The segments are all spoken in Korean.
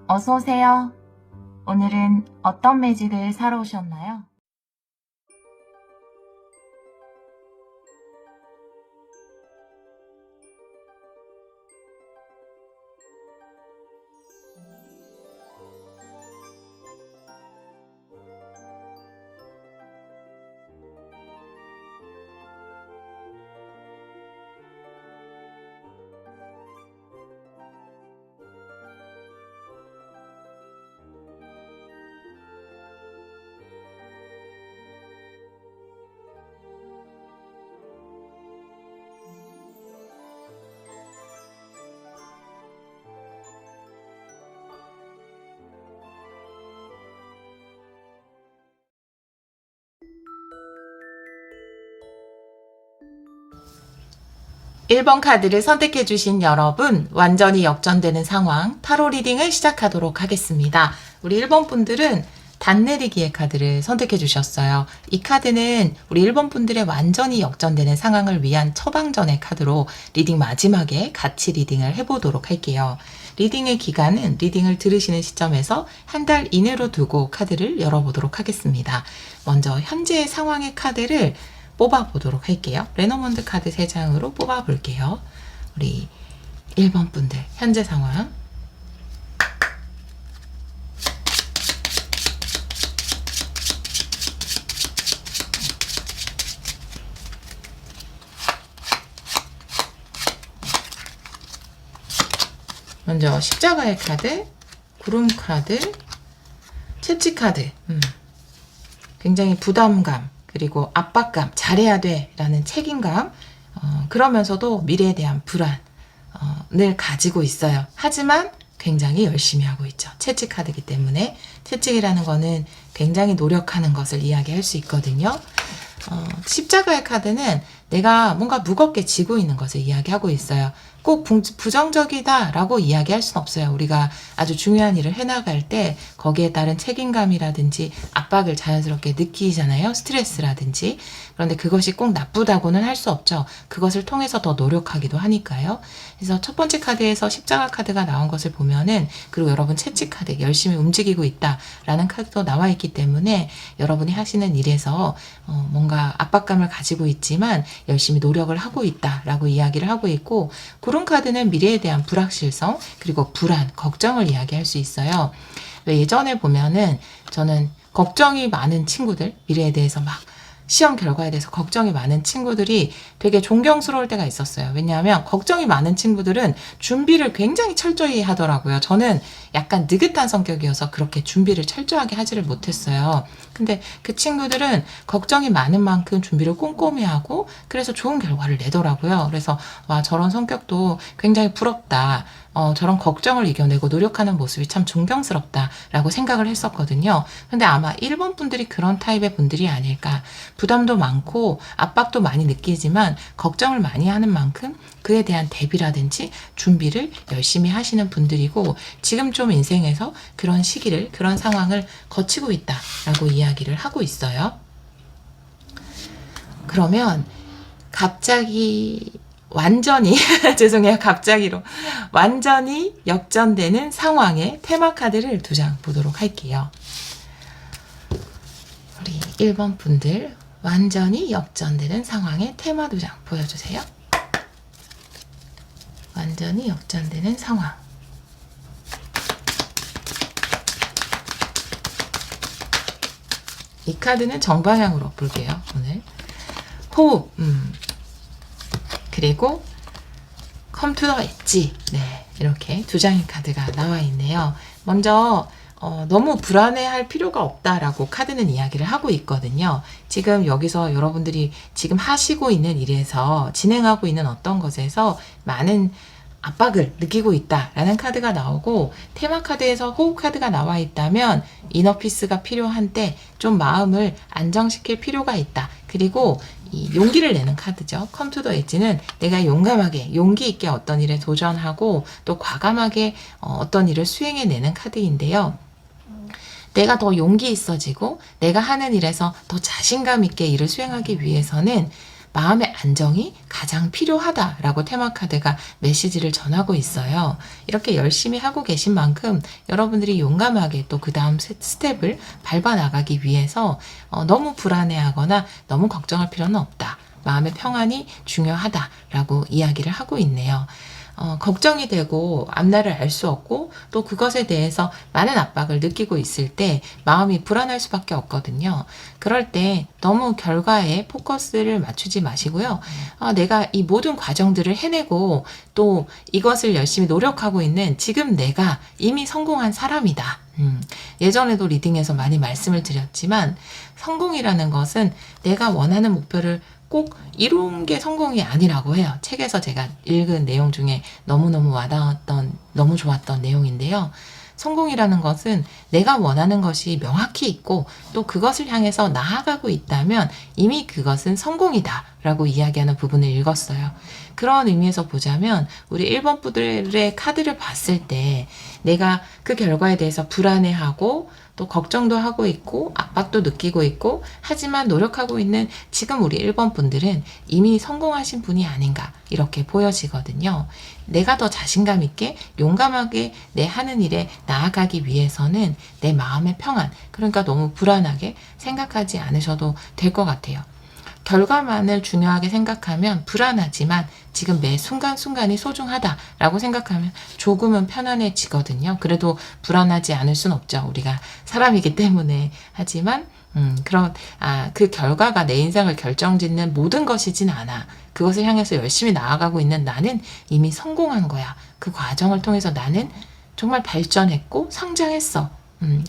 어서 오세요. 오늘은 어떤 매직을 사러 오셨나요? (1번) 카드를 선택해 주신 여러분, 완전히 역전되는 상황 타로 리딩을 시작하도록 하겠습니다. 우리 1번 분들은 단내리기의 카드를 선택해 주셨어요. 이 카드는 우리 1번 분들의 완전히 역전되는 상황을 위한 처방전의 카드로 리딩 마지막에 같이 리딩을 해보도록 할게요. 리딩의 기간은 리딩을 들으시는 시점에서 한 달 이내로 두고 카드를 열어보도록 하겠습니다. 먼저 현재의 상황의 카드를 뽑아보도록 할게요. 레노먼드 카드 3장으로 뽑아볼게요. 우리 1번 분들 현재 상황. 먼저 십자가의 카드, 구름 카드, 채찍 카드. 굉장히 부담감, 그리고 압박감, 잘해야 돼 라는 책임감, 그러면서도 미래에 대한 불안을 가지고 있어요. 하지만 굉장히 열심히 하고 있죠. 채찍 카드이기 때문에 채찍이라는 거는 굉장히 노력하는 것을 이야기할 수 있거든요. 십자가의 카드는 내가 뭔가 무겁게 지고 있는 것을 이야기하고 있어요. 꼭 부정적이다 라고 이야기할 수는 없어요. 우리가 아주 중요한 일을 해나갈 때 거기에 따른 책임감이라든지 압박을 자연스럽게 느끼잖아요. 스트레스라든지. 그런데 그것이 꼭 나쁘다고는 할 수 없죠. 그것을 통해서 더 노력하기도 하니까요. 그래서 첫 번째 카드에서 십자가 카드가 나온 것을 보면은, 그리고 여러분 채찍 카드 열심히 움직이고 있다 라는 카드도 나와 있기 때문에 여러분이 하시는 일에서 뭔가 압박감을 가지고 있지만 열심히 노력을 하고 있다 라고 이야기를 하고 있고, 구름 카드는 미래에 대한 불확실성, 그리고 불안, 걱정을 이야기할 수 있어요. 예전에 보면은 저는 걱정이 많은 친구들, 미래에 대해서 막 시험 결과에 대해서 걱정이 많은 친구들이 되게 존경스러울 때가 있었어요. 왜냐하면 걱정이 많은 친구들은 준비를 굉장히 철저히 하더라고요. 저는 약간 느긋한 성격이어서 그렇게 준비를 철저하게 하지를 못했어요. 근데 그 친구들은 걱정이 많은 만큼 준비를 꼼꼼히 하고 그래서 좋은 결과를 내더라고요. 그래서 와, 저런 성격도 굉장히 부럽다. 저런 걱정을 이겨내고 노력하는 모습이 참 존경스럽다라고 생각을 했었거든요. 근데 아마 1번 분들이 그런 타입의 분들이 아닐까. 부담도 많고 압박도 많이 느끼지만 걱정을 많이 하는 만큼 그에 대한 대비라든지 준비를 열심히 하시는 분들이고, 지금 좀 인생에서 그런 시기를, 그런 상황을 거치고 있다라고 이야기를 하고 있어요. 그러면 갑자기 완전히 죄송해요. 갑자기로 완전히 역전되는 상황의 테마 카드를 2장 보도록 할게요. 우리 1번 분들 완전히 역전되는 상황의 테마 2장 보여주세요. 완전히 역전되는 상황. 이 카드는 정방향으로 볼게요. 오늘 호흡, 그리고 come to the edge. 네, 이렇게 2장의 카드가 나와 있네요. 먼저 너무 불안해할 필요가 없다라고 카드는 이야기를 하고 있거든요. 지금 여기서 여러분들이 지금 하시고 있는 일에서, 진행하고 있는 어떤 것에서 많은 압박을 느끼고 있다라는 카드가 나오고, 테마 카드에서 호흡 카드가 나와 있다면 이너피스가 필요한 때 좀 마음을 안정시킬 필요가 있다. 그리고 이 용기를 내는 카드죠. come to the edge는 내가 용감하게, 용기 있게 어떤 일에 도전하고 또 과감하게 어떤 일을 수행해내는 카드인데요. 내가 더 용기 있어지고 내가 하는 일에서 더 자신감 있게 일을 수행하기 위해서는 마음의 안정이 가장 필요하다라고 테마카드가 메시지를 전하고 있어요. 이렇게 열심히 하고 계신 만큼 여러분들이 용감하게 또 그 다음 스텝을 밟아 나가기 위해서 너무 불안해하거나 너무 걱정할 필요는 없다. 마음의 평안이 중요하다라고 이야기를 하고 있네요. 걱정이 되고 앞날을 알 수 없고 또 그것에 대해서 많은 압박을 느끼고 있을 때 마음이 불안할 수밖에 없거든요. 그럴 때 너무 결과에 포커스를 맞추지 마시고요. 내가 이 모든 과정들을 해내고 또 이것을 열심히 노력하고 있는 지금 내가 이미 성공한 사람이다. 예전에도 리딩에서 많이 말씀을 드렸지만 성공이라는 것은 내가 원하는 목표를 꼭 이룬 게 성공이 아니라고 해요. 책에서 제가 읽은 내용 중에 너무너무 와닿았던, 너무 좋았던 내용인데요. 성공이라는 것은 내가 원하는 것이 명확히 있고 또 그것을 향해서 나아가고 있다면 이미 그것은 성공이다 라고 이야기하는 부분을 읽었어요. 그런 의미에서 보자면 우리 1번 분들의 카드를 봤을 때 내가 그 결과에 대해서 불안해하고 또 걱정도 하고 있고 압박도 느끼고 있고 하지만 노력하고 있는 지금 우리 1번 분들은 이미 성공하신 분이 아닌가 이렇게 보여지거든요. 내가 더 자신감 있게 용감하게 내 하는 일에 나아가기 위해서는 내 마음의 평안, 그러니까 너무 불안하게 생각하지 않으셔도 될 것 같아요. 결과만을 중요하게 생각하면 불안하지만 지금 매 순간순간이 소중하다라고 생각하면 조금은 편안해지거든요. 그래도 불안하지 않을 순 없죠. 우리가 사람이기 때문에. 하지만 그 결과가 내 인생을 결정짓는 모든 것이진 않아. 그것을 향해서 열심히 나아가고 있는 나는 이미 성공한 거야. 그 과정을 통해서 나는 정말 발전했고 성장했어.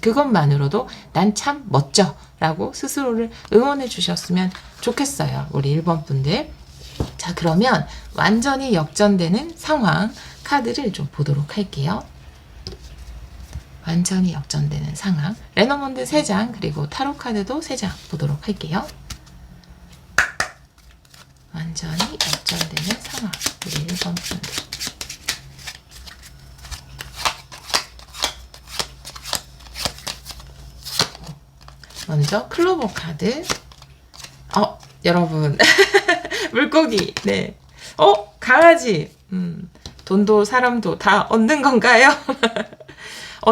그것만으로도 난 참 멋져 라고 스스로를 응원해 주셨으면 좋겠어요. 우리 1번 분들. 자, 그러면 완전히 역전되는 상황 카드를 좀 보도록 할게요. 완전히 역전되는 상황. 레노몬드 3장 그리고 타로 카드도 3장 보도록 할게요. 완전히 역전되는 상황. 우리 1번 분들. 먼저 클로버 카드. 여러분 물고기. 네. 강아지. 돈도 사람도 다 얻는 건가요?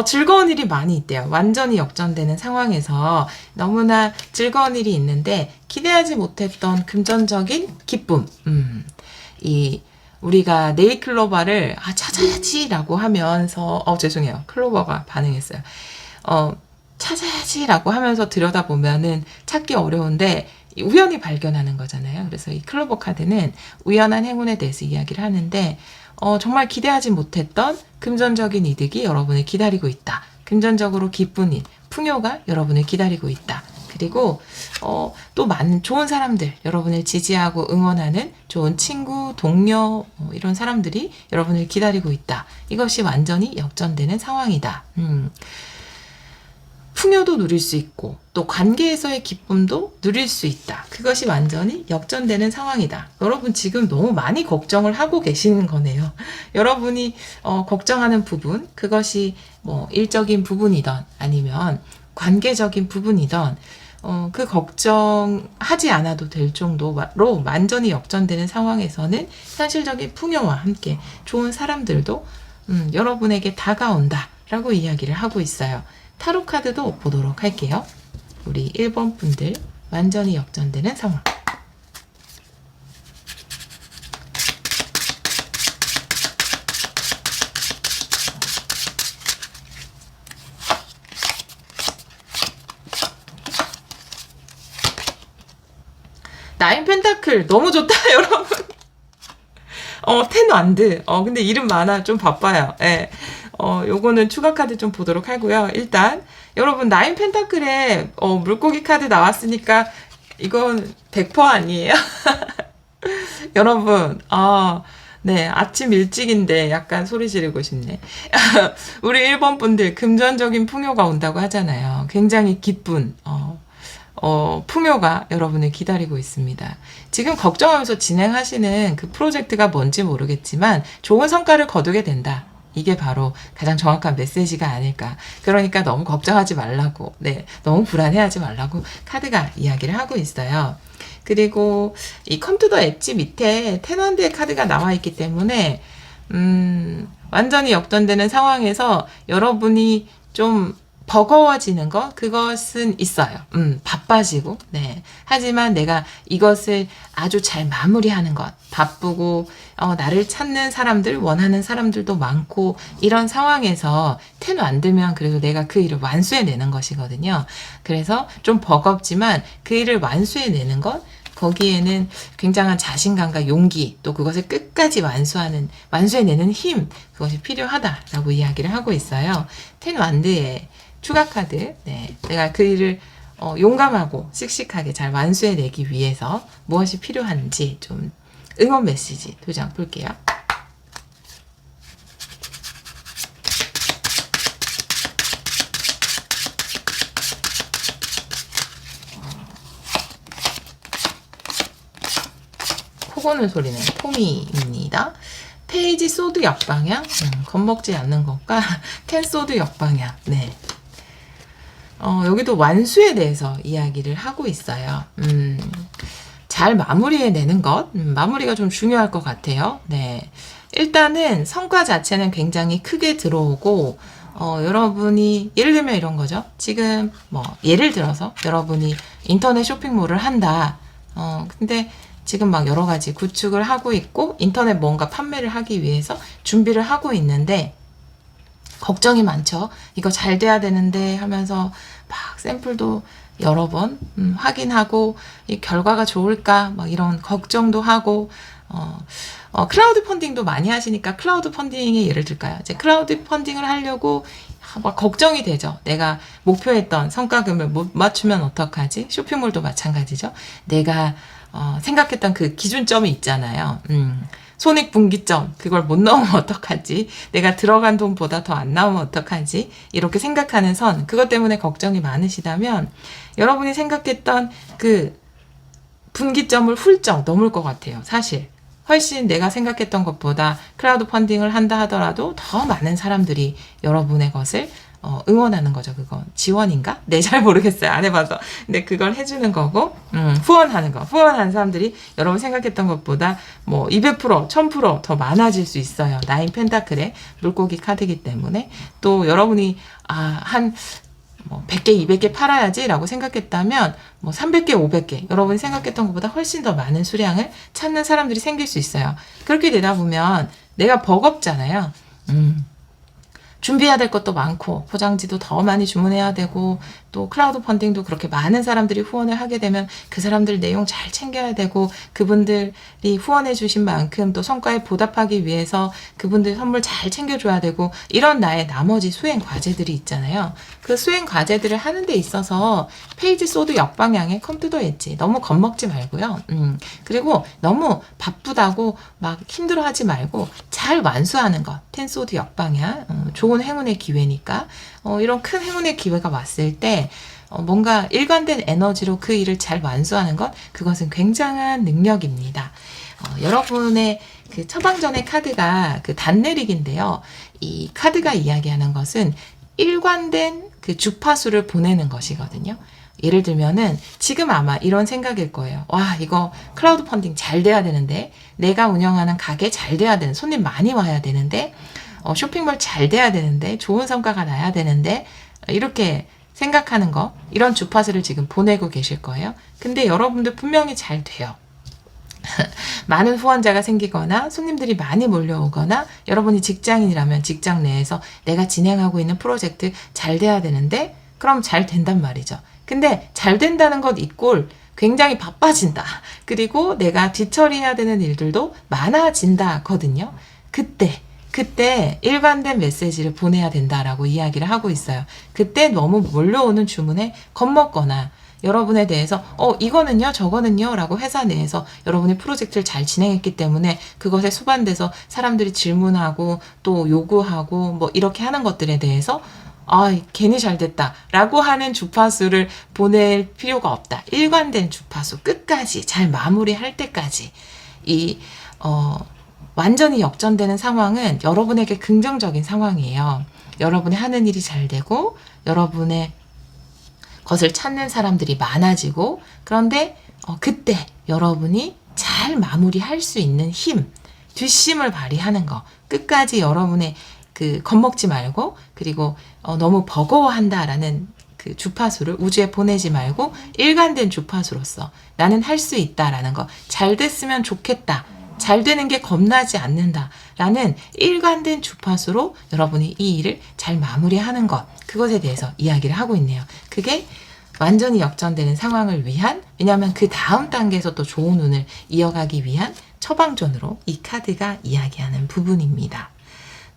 즐거운 일이 많이 있대요. 완전히 역전되는 상황에서 너무나 즐거운 일이 있는데 기대하지 못했던 금전적인 기쁨. 우리가 네일클로버를 찾아야지라고 하면서 죄송해요. 클로버가 반응했어요. 찾아야지라고 하면서 들여다보면은 찾기 어려운데 우연히 발견하는 거잖아요. 그래서 이 클로버 카드는 우연한 행운에 대해서 이야기를 하는데 정말 기대하지 못했던 금전적인 이득이 여러분을 기다리고 있다. 금전적으로 기쁜 일, 풍요가 여러분을 기다리고 있다. 그리고 또 많은 좋은 사람들, 여러분을 지지하고 응원하는 좋은 친구, 동료 이런 사람들이 여러분을 기다리고 있다. 이것이 완전히 역전되는 상황이다. 풍요도 누릴 수 있고 또 관계에서의 기쁨도 누릴 수 있다. 그것이 완전히 역전되는 상황이다. 여러분 지금 너무 많이 걱정을 하고 계시는 거네요. 여러분이 걱정하는 부분, 그것이 뭐 일적인 부분이든 아니면 관계적인 부분이든 그 걱정하지 않아도 될 정도로 완전히 역전되는 상황에서는 현실적인 풍요와 함께 좋은 사람들도 여러분에게 다가온다 라고 이야기를 하고 있어요. 타로 카드도 보도록 할게요. 우리 1번 분들 완전히 역전되는 상황. 나인 펜타클 너무 좋다 여러분. 텐 완드. 근데 이름 많아 좀 바빠요. 예. 요거는 추가 카드 좀 보도록 하고요. 일단 여러분 나인 펜타클에 물고기 카드 나왔으니까 이건 100% 아니에요? 여러분 네, 아침 일찍인데 약간 소리 지르고 싶네. 우리 1번 분들 금전적인 풍요가 온다고 하잖아요. 굉장히 기쁜 풍요가 여러분을 기다리고 있습니다. 지금 걱정하면서 진행하시는 그 프로젝트가 뭔지 모르겠지만 좋은 성과를 거두게 된다. 이게 바로 가장 정확한 메시지가 아닐까. 그러니까 너무 걱정하지 말라고, 네, 너무 불안해하지 말라고 카드가 이야기를 하고 있어요. 그리고 이 컴투더 엣지 밑에 텐원드의 카드가 나와 있기 때문에 완전히 역전되는 상황에서 여러분이 좀 버거워지는 것, 그것은 있어요. 바빠지고, 네. 하지만 내가 이것을 아주 잘 마무리하는 것, 바쁘고, 나를 찾는 사람들, 원하는 사람들도 많고, 이런 상황에서 텐 안 들면 그래도 내가 그 일을 완수해내는 것이거든요. 그래서 좀 버겁지만 그 일을 완수해내는 것, 거기에는 굉장한 자신감과 용기, 또 그것을 끝까지 완수해내는 힘, 그것이 필요하다라고 이야기를 하고 있어요. 텐 완드의 추가 카드, 네, 내가 그 일을 용감하고 씩씩하게 잘 완수해내기 위해서 무엇이 필요한지 좀 응원 메시지 2장 볼게요. 코 고는 소리는 토미입니다. 페이지 소드 역방향, 겁먹지 않는 것과 텐 소드 역방향, 네. 여기도 완수에 대해서 이야기를 하고 있어요. 잘 마무리해내는 것, 마무리가 좀 중요할 것 같아요. 네. 일단은 성과 자체는 굉장히 크게 들어오고, 여러분이, 예를 들면 이런 거죠. 지금, 예를 들어서 여러분이 인터넷 쇼핑몰을 한다. 근데 지금 막 여러 가지 구축을 하고 있고, 인터넷 뭔가 판매를 하기 위해서 준비를 하고 있는데, 걱정이 많죠. 이거 잘 돼야 되는데 하면서 막 샘플도 여러 번 확인하고 이 결과가 좋을까 막 이런 걱정도 하고 클라우드 펀딩도 많이 하시니까 클라우드 펀딩에 예를 들까요? 이제 클라우드 펀딩을 하려고 막 걱정이 되죠. 내가 목표했던 성과금을 못 맞추면 어떡하지? 쇼핑몰도 마찬가지죠. 내가 생각했던 그 기준점이 있잖아요. 손익분기점, 그걸 못 넣으면 어떡하지? 내가 들어간 돈보다 더 안 나오면 어떡하지? 이렇게 생각하는 선, 그것 때문에 걱정이 많으시다면 여러분이 생각했던 그 분기점을 훌쩍 넘을 것 같아요. 사실 훨씬 내가 생각했던 것보다 클라우드 펀딩을 한다 하더라도 더 많은 사람들이 여러분의 것을 응원하는 거죠. 그건 지원인가? 네, 잘 모르겠어요. 안 해봐서. 근데 그걸 해주는 거고, 후원하는 거. 후원하는 사람들이 여러분 생각했던 것보다 200%, 1000%더 많아질 수 있어요. 나인 펜타클의 물고기 카드이기 때문에. 또 여러분이, 100개, 200개 팔아야지 라고 생각했다면 300개, 500개 여러분이 생각했던 것보다 훨씬 더 많은 수량을 찾는 사람들이 생길 수 있어요. 그렇게 되다 보면 내가 버겁잖아요. 준비해야 될 것도 많고 포장지도 더 많이 주문해야 되고 또 클라우드 펀딩도 그렇게 많은 사람들이 후원을 하게 되면 그 사람들 내용 잘 챙겨야 되고 그분들이 후원해 주신 만큼 또 성과에 보답하기 위해서 그분들 선물 잘 챙겨줘야 되고 이런 나의 나머지 수행 과제들이 있잖아요. 그 수행 과제들을 하는 데 있어서 페이지 소드 역방향에 컴퓨터 엣지 너무 겁먹지 말고요. 그리고 너무 바쁘다고 막 힘들어하지 말고 잘 완수하는 것. 텐 소드 역방향 좋은 행운의 기회니까 이런 큰 행운의 기회가 왔을 때 뭔가 일관된 에너지로 그 일을 잘 완수하는 것 그것은 굉장한 능력입니다. 여러분의 그 처방전의 카드가 그 단내릭인데요. 이 카드가 이야기하는 것은 일관된 그 주파수를 보내는 것이거든요. 예를 들면은 지금 아마 이런 생각일 거예요. 와, 이거 클라우드 펀딩 잘 돼야 되는데 내가 운영하는 가게 잘 돼야 되는 손님 많이 와야 되는데 쇼핑몰 잘 돼야 되는데 좋은 성과가 나야 되는데 이렇게 생각하는 거 이런 주파수를 지금 보내고 계실 거예요. 근데 여러분들 분명히 잘 돼요. 많은 후원자가 생기거나 손님들이 많이 몰려오거나 여러분이 직장인이라면 직장 내에서 내가 진행하고 있는 프로젝트 잘 돼야 되는데 그럼 잘 된단 말이죠. 근데 잘 된다는 것 이꼴 굉장히 바빠진다. 그리고 내가 뒤처리해야 되는 일들도 많아진다거든요. 그때 일관된 메시지를 보내야 된다라고 이야기를 하고 있어요. 그때 너무 몰려오는 주문에 겁먹거나 여러분에 대해서 이거는요 저거는요 라고 회사 내에서 여러분이 프로젝트를 잘 진행했기 때문에 그것에 수반돼서 사람들이 질문하고 또 요구하고 뭐 이렇게 하는 것들에 대해서 괜히 잘 됐다 라고 하는 주파수를 보낼 필요가 없다. 일관된 주파수 끝까지 잘 마무리할 때까지 완전히 역전되는 상황은 여러분에게 긍정적인 상황이에요. 여러분이 하는 일이 잘 되고 여러분의 것을 찾는 사람들이 많아지고, 그런데 그때 여러분이 잘 마무리할 수 있는 힘, 뒷심을 발휘하는 거, 끝까지 여러분의 겁먹지 말고, 그리고 너무 버거워한다라는 그 주파수를 우주에 보내지 말고 일관된 주파수로서 나는 할 수 있다라는 거, 잘 됐으면 좋겠다, 잘 되는 게 겁나지 않는다 라는 일관된 주파수로 여러분이 이 일을 잘 마무리하는 것, 그것에 대해서 이야기를 하고 있네요. 그게 완전히 역전되는 상황을 위한, 왜냐하면 그 다음 단계에서 또 좋은 운을 이어가기 위한 처방전으로 이 카드가 이야기하는 부분입니다.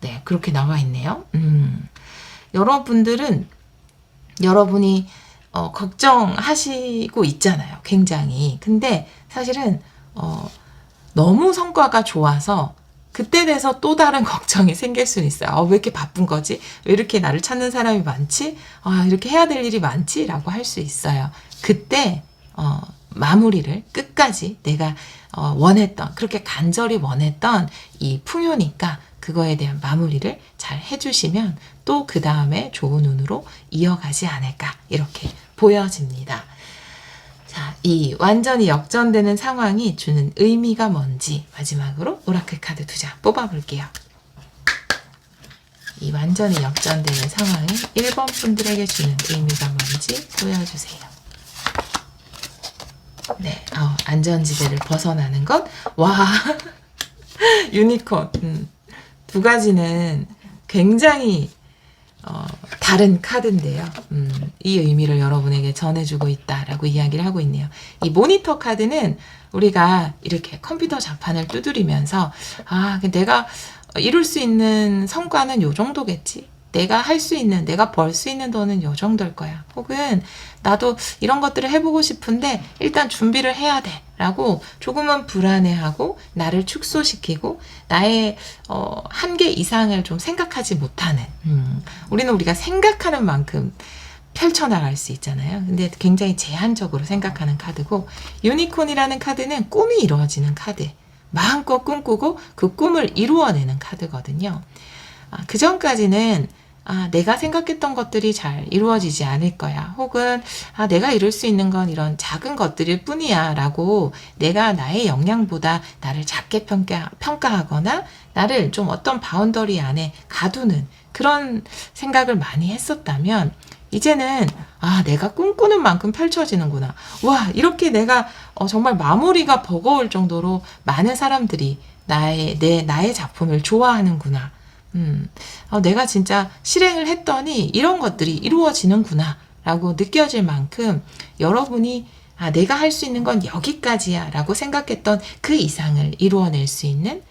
네, 그렇게 나와 있네요. 여러분들은 여러분이 걱정하시고 있잖아요. 굉장히. 근데 사실은 너무 성과가 좋아서 그때 돼서 또 다른 걱정이 생길 수는 있어요. 왜 이렇게 바쁜 거지? 왜 이렇게 나를 찾는 사람이 많지? 이렇게 해야 될 일이 많지? 라고 할 수 있어요. 그때 마무리를 끝까지 내가 원했던, 그렇게 간절히 원했던 이 풍요니까 그거에 대한 마무리를 잘 해주시면 또 그 다음에 좋은 운으로 이어가지 않을까, 이렇게 보여집니다. 자, 이 완전히 역전되는 상황이 주는 의미가 뭔지 마지막으로 오라클 카드 2장 뽑아볼게요. 이 완전히 역전되는 상황이 1번 분들에게 주는 의미가 뭔지 보여주세요. 네, 안전지대를 벗어나는 것. 와, 유니콘. 두 가지는 굉장히 다른 카드인데요. 이 의미를 여러분에게 전해주고 있다라고 이야기를 하고 있네요. 이 모니터 카드는 우리가 이렇게 컴퓨터 자판을 두드리면서 내가 이룰 수 있는 성과는 요 정도겠지. 내가 할 수 있는, 내가 벌 수 있는 돈은 요 정도일 거야. 혹은 나도 이런 것들을 해보고 싶은데 일단 준비를 해야 돼 라고 조금은 불안해하고 나를 축소시키고 나의 한계 이상을 좀 생각하지 못하는, 우리가 생각하는 만큼 펼쳐나갈 수 있잖아요. 근데 굉장히 제한적으로 생각하는 카드고, 유니콘이라는 카드는 꿈이 이루어지는 카드, 마음껏 꿈꾸고 그 꿈을 이루어내는 카드거든요. 그 전까지는 내가 생각했던 것들이 잘 이루어지지 않을 거야. 혹은 내가 이룰 수 있는 건 이런 작은 것들일 뿐이야 라고 내가 나의 역량보다 나를 작게 평가하거나 나를 좀 어떤 바운더리 안에 가두는 그런 생각을 많이 했었다면, 이제는 내가 꿈꾸는 만큼 펼쳐지는구나. 와, 이렇게 내가 정말 마무리가 버거울 정도로 많은 사람들이 나의 작품을 좋아하는구나. 내가 진짜 실행을 했더니 이런 것들이 이루어지는구나 라고 느껴질 만큼 여러분이 내가 할 수 있는 건 여기까지야 라고 생각했던 그 이상을 이루어낼 수 있는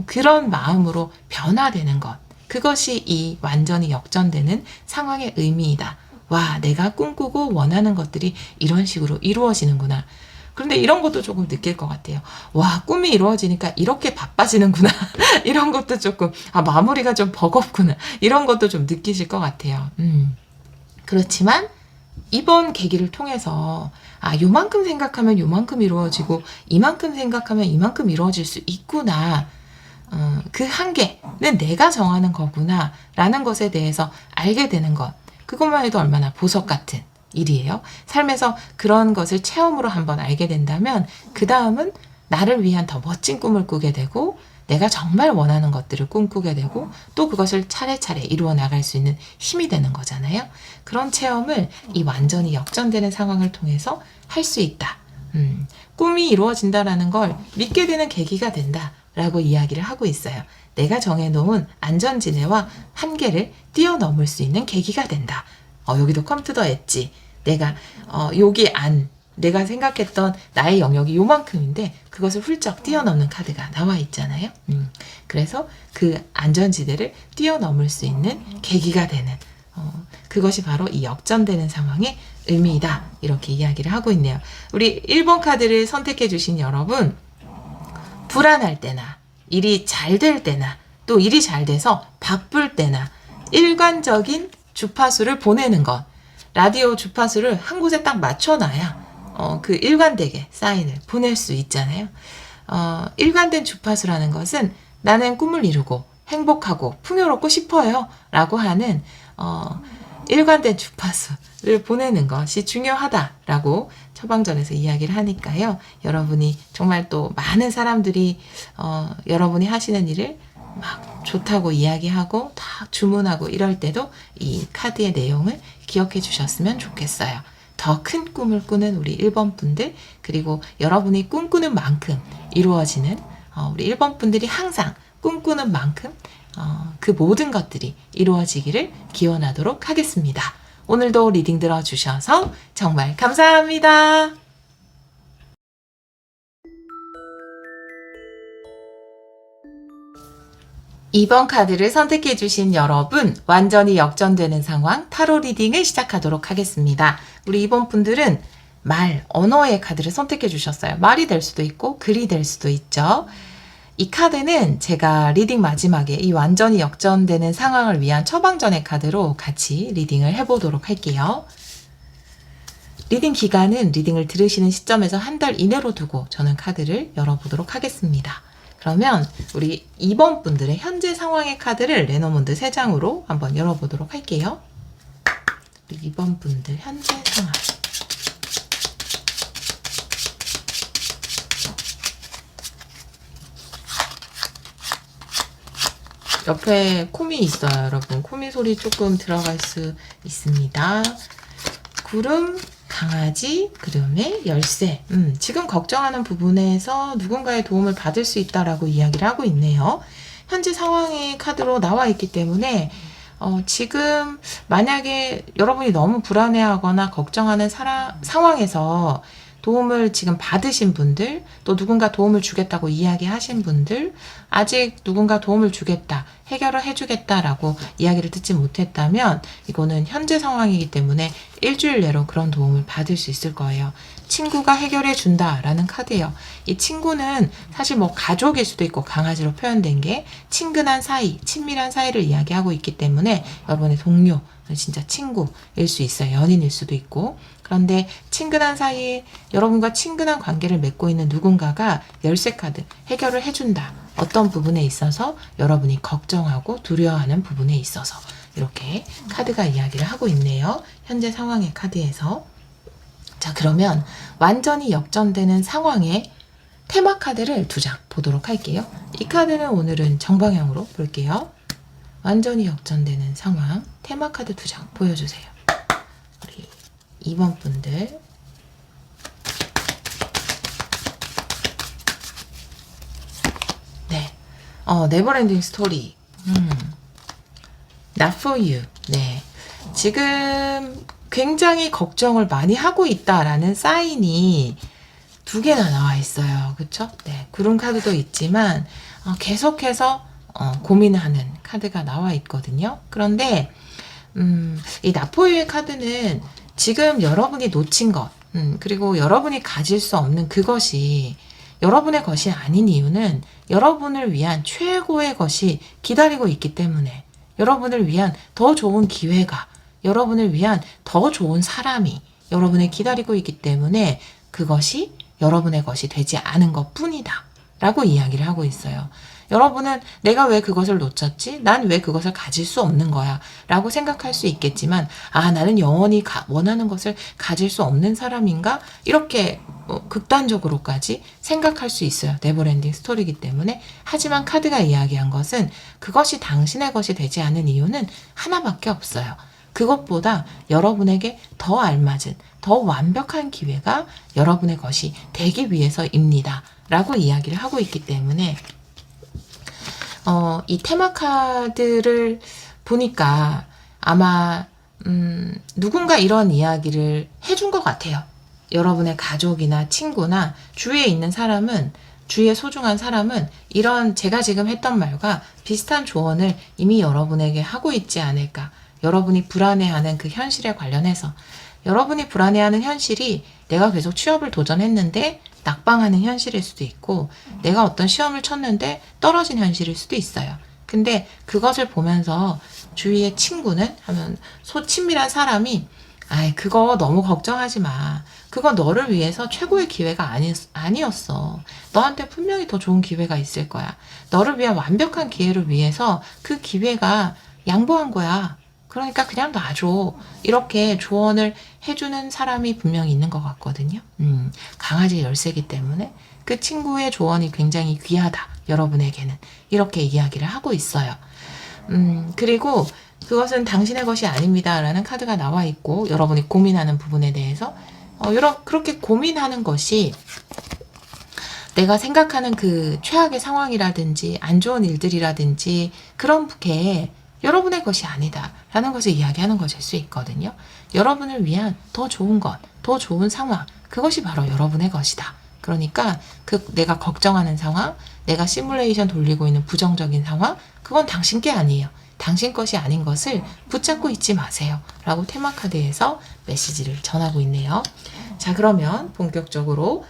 그런 마음으로 변화되는 것, 그것이 이 완전히 역전되는 상황의 의미이다. 와, 내가 꿈꾸고 원하는 것들이 이런 식으로 이루어지는구나. 그런데 이런 것도 조금 느낄 것 같아요. 와, 꿈이 이루어지니까 이렇게 바빠지는구나. 이런 것도 조금, 마무리가 좀 버겁구나. 이런 것도 좀 느끼실 것 같아요. 그렇지만 이번 계기를 통해서 요만큼 생각하면 요만큼 이루어지고 이만큼 생각하면 이만큼 이루어질 수 있구나. 그 한계는 내가 정하는 거구나 라는 것에 대해서 알게 되는 것, 그것만 해도 얼마나 보석 같은 일이에요. 삶에서 그런 것을 체험으로 한번 알게 된다면 그 다음은 나를 위한 더 멋진 꿈을 꾸게 되고 내가 정말 원하는 것들을 꿈꾸게 되고 또 그것을 차례차례 이루어 나갈 수 있는 힘이 되는 거잖아요. 그런 체험을 이 완전히 역전되는 상황을 통해서 할 수 있다. 꿈이 이루어진다라는 걸 믿게 되는 계기가 된다 라고 이야기를 하고 있어요. 내가 정해놓은 안전지대와 한계를 뛰어넘을 수 있는 계기가 된다. 여기도 컴퓨터 엣지. 내가 내가 생각했던 나의 영역이 요만큼인데 그것을 훌쩍 뛰어넘는 카드가 나와 있잖아요. 그래서 그 안전지대를 뛰어넘을 수 있는 계기가 되는 그것이 바로 이 역전되는 상황의 의미이다. 이렇게 이야기를 하고 있네요. 우리 1번 카드를 선택해 주신 여러분, 불안할 때나 일이 잘 될 때나 또 일이 잘 돼서 바쁠 때나 일관적인 주파수를 보내는 것, 라디오 주파수를 한 곳에 딱 맞춰놔야 그 일관되게 사인을 보낼 수 있잖아요. 일관된 주파수라는 것은 나는 꿈을 이루고 행복하고 풍요롭고 싶어요 라고 하는 일관된 주파수를 보내는 것이 중요하다라고 처방전에서 이야기를 하니까요. 여러분이 정말 또 많은 사람들이 여러분이 하시는 일을 막 좋다고 이야기하고 다 주문하고 이럴 때도 이 카드의 내용을 기억해 주셨으면 좋겠어요. 더 큰 꿈을 꾸는 우리 1번 분들, 그리고 여러분이 꿈꾸는 만큼 이루어지는 우리 1번 분들이 항상 꿈꾸는 만큼 그 모든 것들이 이루어지기를 기원하도록 하겠습니다. 오늘도 리딩 들어주셔서 정말 감사합니다. 이번 카드를 선택해 주신 여러분, 완전히 역전되는 상황 타로 리딩을 시작하도록 하겠습니다. 우리 2번 분들은 말, 언어의 카드를 선택해 주셨어요. 말이 될 수도 있고 글이 될 수도 있죠. 이 카드는 제가 리딩 마지막에 이 완전히 역전되는 상황을 위한 처방전의 카드로 같이 리딩을 해보도록 할게요. 리딩 기간은 리딩을 들으시는 시점에서 한 달 이내로 두고 저는 카드를 열어보도록 하겠습니다. 그러면 우리 2번 분들의 현재 상황의 카드를 레노몬드 3장으로 한번 열어보도록 할게요. 우리 2번 분들 현재 상황. 옆에 콤이 있어요, 여러분. 콤이 소리 조금 들어갈 수 있습니다. 구름, 강아지, 그름의 열쇠. 지금 걱정하는 부분에서 누군가의 도움을 받을 수 있다라고 이야기를 하고 있네요. 현재 상황의 카드로 나와 있기 때문에 지금 만약에 여러분이 너무 불안해하거나 걱정하는 상황에서 도움을 지금 받으신 분들, 또 누군가 도움을 주겠다고 이야기하신 분들, 아직 누군가 도움을 주겠다, 해결을 해주겠다라고 이야기를 듣지 못했다면 이거는 현재 상황이기 때문에 일주일 내로 그런 도움을 받을 수 있을 거예요. 친구가 해결해 준다라는 카드예요. 이 친구는 사실 뭐 가족일 수도 있고 강아지로 표현된 게 친근한 사이, 친밀한 사이를 이야기하고 있기 때문에 여러분의 동료, 진짜 친구일 수 있어요. 연인일 수도 있고. 그런데 친근한 사이에 여러분과 친근한 관계를 맺고 있는 누군가가 열쇠 카드, 해결을 해준다. 어떤 부분에 있어서 여러분이 걱정하고 두려워하는 부분에 있어서 이렇게 카드가 이야기를 하고 있네요. 현재 상황의 카드에서. 자, 그러면 완전히 역전되는 상황의 테마 카드를 2장 보도록 할게요. 이 카드는 오늘은 정방향으로 볼게요. 완전히 역전되는 상황 테마 카드 2장 보여주세요. 우리 2번 분들. 네. 네버엔딩 스토리. Not for you. 네. 지금 굉장히 걱정을 많이 하고 있다라는 사인이 2개나 나와 있어요. 그쵸? 네. 구름 카드도 있지만, 계속해서, 고민하는 카드가 나와 있거든요. 그런데, 이 나포유의 카드는 지금 여러분이 놓친 것, 그리고 여러분이 가질 수 없는 그것이 여러분의 것이 아닌 이유는 여러분을 위한 최고의 것이 기다리고 있기 때문에, 여러분을 위한 더 좋은 기회가, 여러분을 위한 더 좋은 사람이 여러분을 기다리고 있기 때문에 그것이 여러분의 것이 되지 않은 것 뿐이다 라고 이야기를 하고 있어요. 여러분은 내가 왜 그것을 놓쳤지? 난 왜 그것을 가질 수 없는 거야? 라고 생각할 수 있겠지만, 나는 영원히 원하는 것을 가질 수 없는 사람인가? 이렇게 극단적으로까지 생각할 수 있어요. 네버엔딩 스토리이기 때문에. 하지만 카드가 이야기한 것은 그것이 당신의 것이 되지 않은 이유는 하나밖에 없어요. 그것보다 여러분에게 더 알맞은, 더 완벽한 기회가 여러분의 것이 되기 위해서입니다. 라고 이야기를 하고 있기 때문에 이 테마 카드를 보니까 아마 누군가 이런 이야기를 해준 것 같아요. 여러분의 가족이나 친구나 주위에 있는 사람은, 주위에 소중한 사람은 이런 제가 지금 했던 말과 비슷한 조언을 이미 여러분에게 하고 있지 않을까. 여러분이 불안해하는 그 현실에 관련해서, 여러분이 불안해하는 현실이 내가 계속 취업을 도전했는데 낙방하는 현실일 수도 있고, 내가 어떤 시험을 쳤는데 떨어진 현실일 수도 있어요. 근데 그것을 보면서 주위의 친구는 하면 친밀한 사람이 아이, 그거 너무 걱정하지 마. 그거 너를 위해서 최고의 기회가 아니었어. 너한테 분명히 더 좋은 기회가 있을 거야. 너를 위한 완벽한 기회를 위해서 그 기회가 양보한 거야. 그러니까 그냥 놔줘. 이렇게 조언을 해주는 사람이 분명히 있는 것 같거든요. 강아지 열쇠기 때문에 그 친구의 조언이 굉장히 귀하다. 여러분에게는. 이렇게 이야기를 하고 있어요. 그리고 그것은 당신의 것이 아닙니다. 라는 카드가 나와 있고, 여러분이 고민하는 부분에 대해서, 그렇게 고민하는 것이 내가 생각하는 그 최악의 상황이라든지, 안 좋은 일들이라든지, 그런 게 여러분의 것이 아니다. 라는 것을 이야기하는 것일 수 있거든요. 여러분을 위한 더 좋은 것, 더 좋은 상황, 그것이 바로 여러분의 것이다. 그러니까 내가 걱정하는 상황, 내가 시뮬레이션 돌리고 있는 부정적인 상황, 그건 당신 게 아니에요. 당신 것이 아닌 것을 붙잡고 있지 마세요. 라고 테마카드에서 메시지를 전하고 있네요. 자, 그러면 본격적으로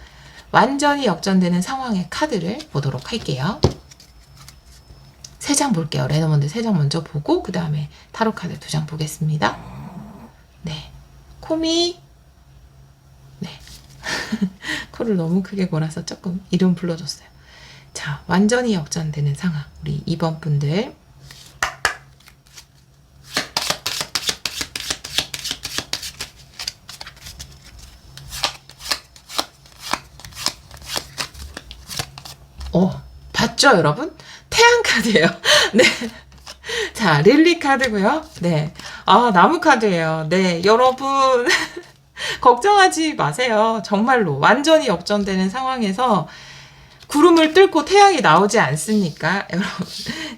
완전히 역전되는 상황의 카드를 보도록 할게요. 3장 볼게요. 레노먼드 3장 먼저 보고 그 다음에 타로 카드 2장 보겠습니다. 네, 코미. 네, 코를 너무 크게 골아서 조금 이름 불러줬어요. 자, 완전히 역전되는 상황. 우리 2번 분들. 봤죠, 여러분? 태양 카드예요. 네. 자, 릴리 카드고요. 네. 아, 나무 카드예요. 네, 여러분 걱정하지 마세요. 정말로 완전히 역전되는 상황에서 구름을 뚫고 태양이 나오지 않습니까? 여러분,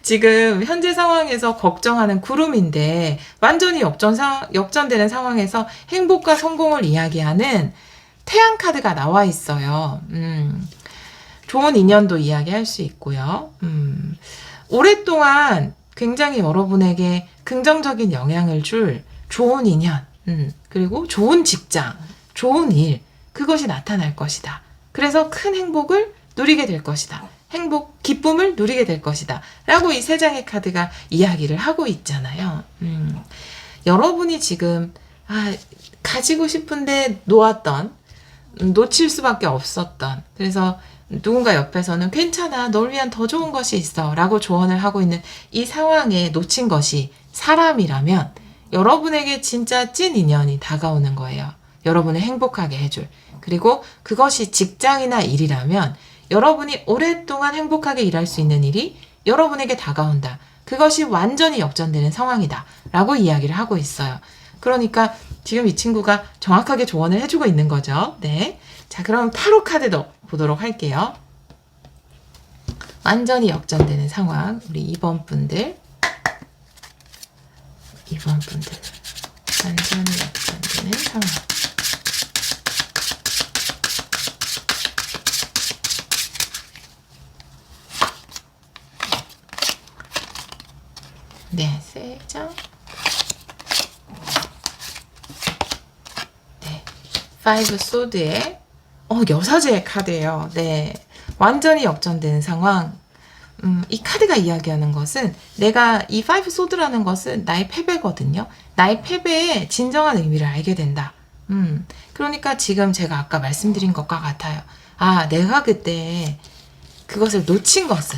지금 현재 상황에서 걱정하는 구름인데 완전히 역전되는 상황에서 행복과 성공을 이야기하는 태양 카드가 나와 있어요. 좋은 인연도 이야기할 수 있고요. 오랫동안 굉장히 여러분에게 긍정적인 영향을 줄 좋은 인연, 그리고 좋은 직장, 좋은 일, 그것이 나타날 것이다. 그래서 큰 행복을 누리게 될 것이다. 기쁨을 누리게 될 것이다. 라고 이 3장의 카드가 이야기를 하고 있잖아요. 여러분이 지금, 가지고 싶은데 놓칠 수밖에 없었던, 그래서 누군가 옆에서는 괜찮아, 널 위한 더 좋은 것이 있어 라고 조언을 하고 있는 이 상황에 놓친 것이 사람이라면 여러분에게 진짜 찐 인연이 다가오는 거예요. 여러분을 행복하게 해줄. 그리고 그것이 직장이나 일이라면 여러분이 오랫동안 행복하게 일할 수 있는 일이 여러분에게 다가온다. 그것이 완전히 역전되는 상황이다 라고 이야기를 하고 있어요. 그러니까 지금 이 친구가 정확하게 조언을 해주고 있는 거죠. 네. 자, 그럼 타로 카드도 보도록 할게요. 완전히 역전되는 상황. 우리 2번 분들. 완전히 역전되는 상황. 네, 3장. 네, 5 소드의 여사제의 카드예요. 네, 완전히 역전되는 상황. 이 카드가 이야기하는 것은 내가 이 5 소드라는 것은 나의 패배거든요. 나의 패배의 진정한 의미를 알게 된다. 그러니까 지금 제가 아까 말씀드린 것과 같아요. 내가 그때 그것을 놓친 것은,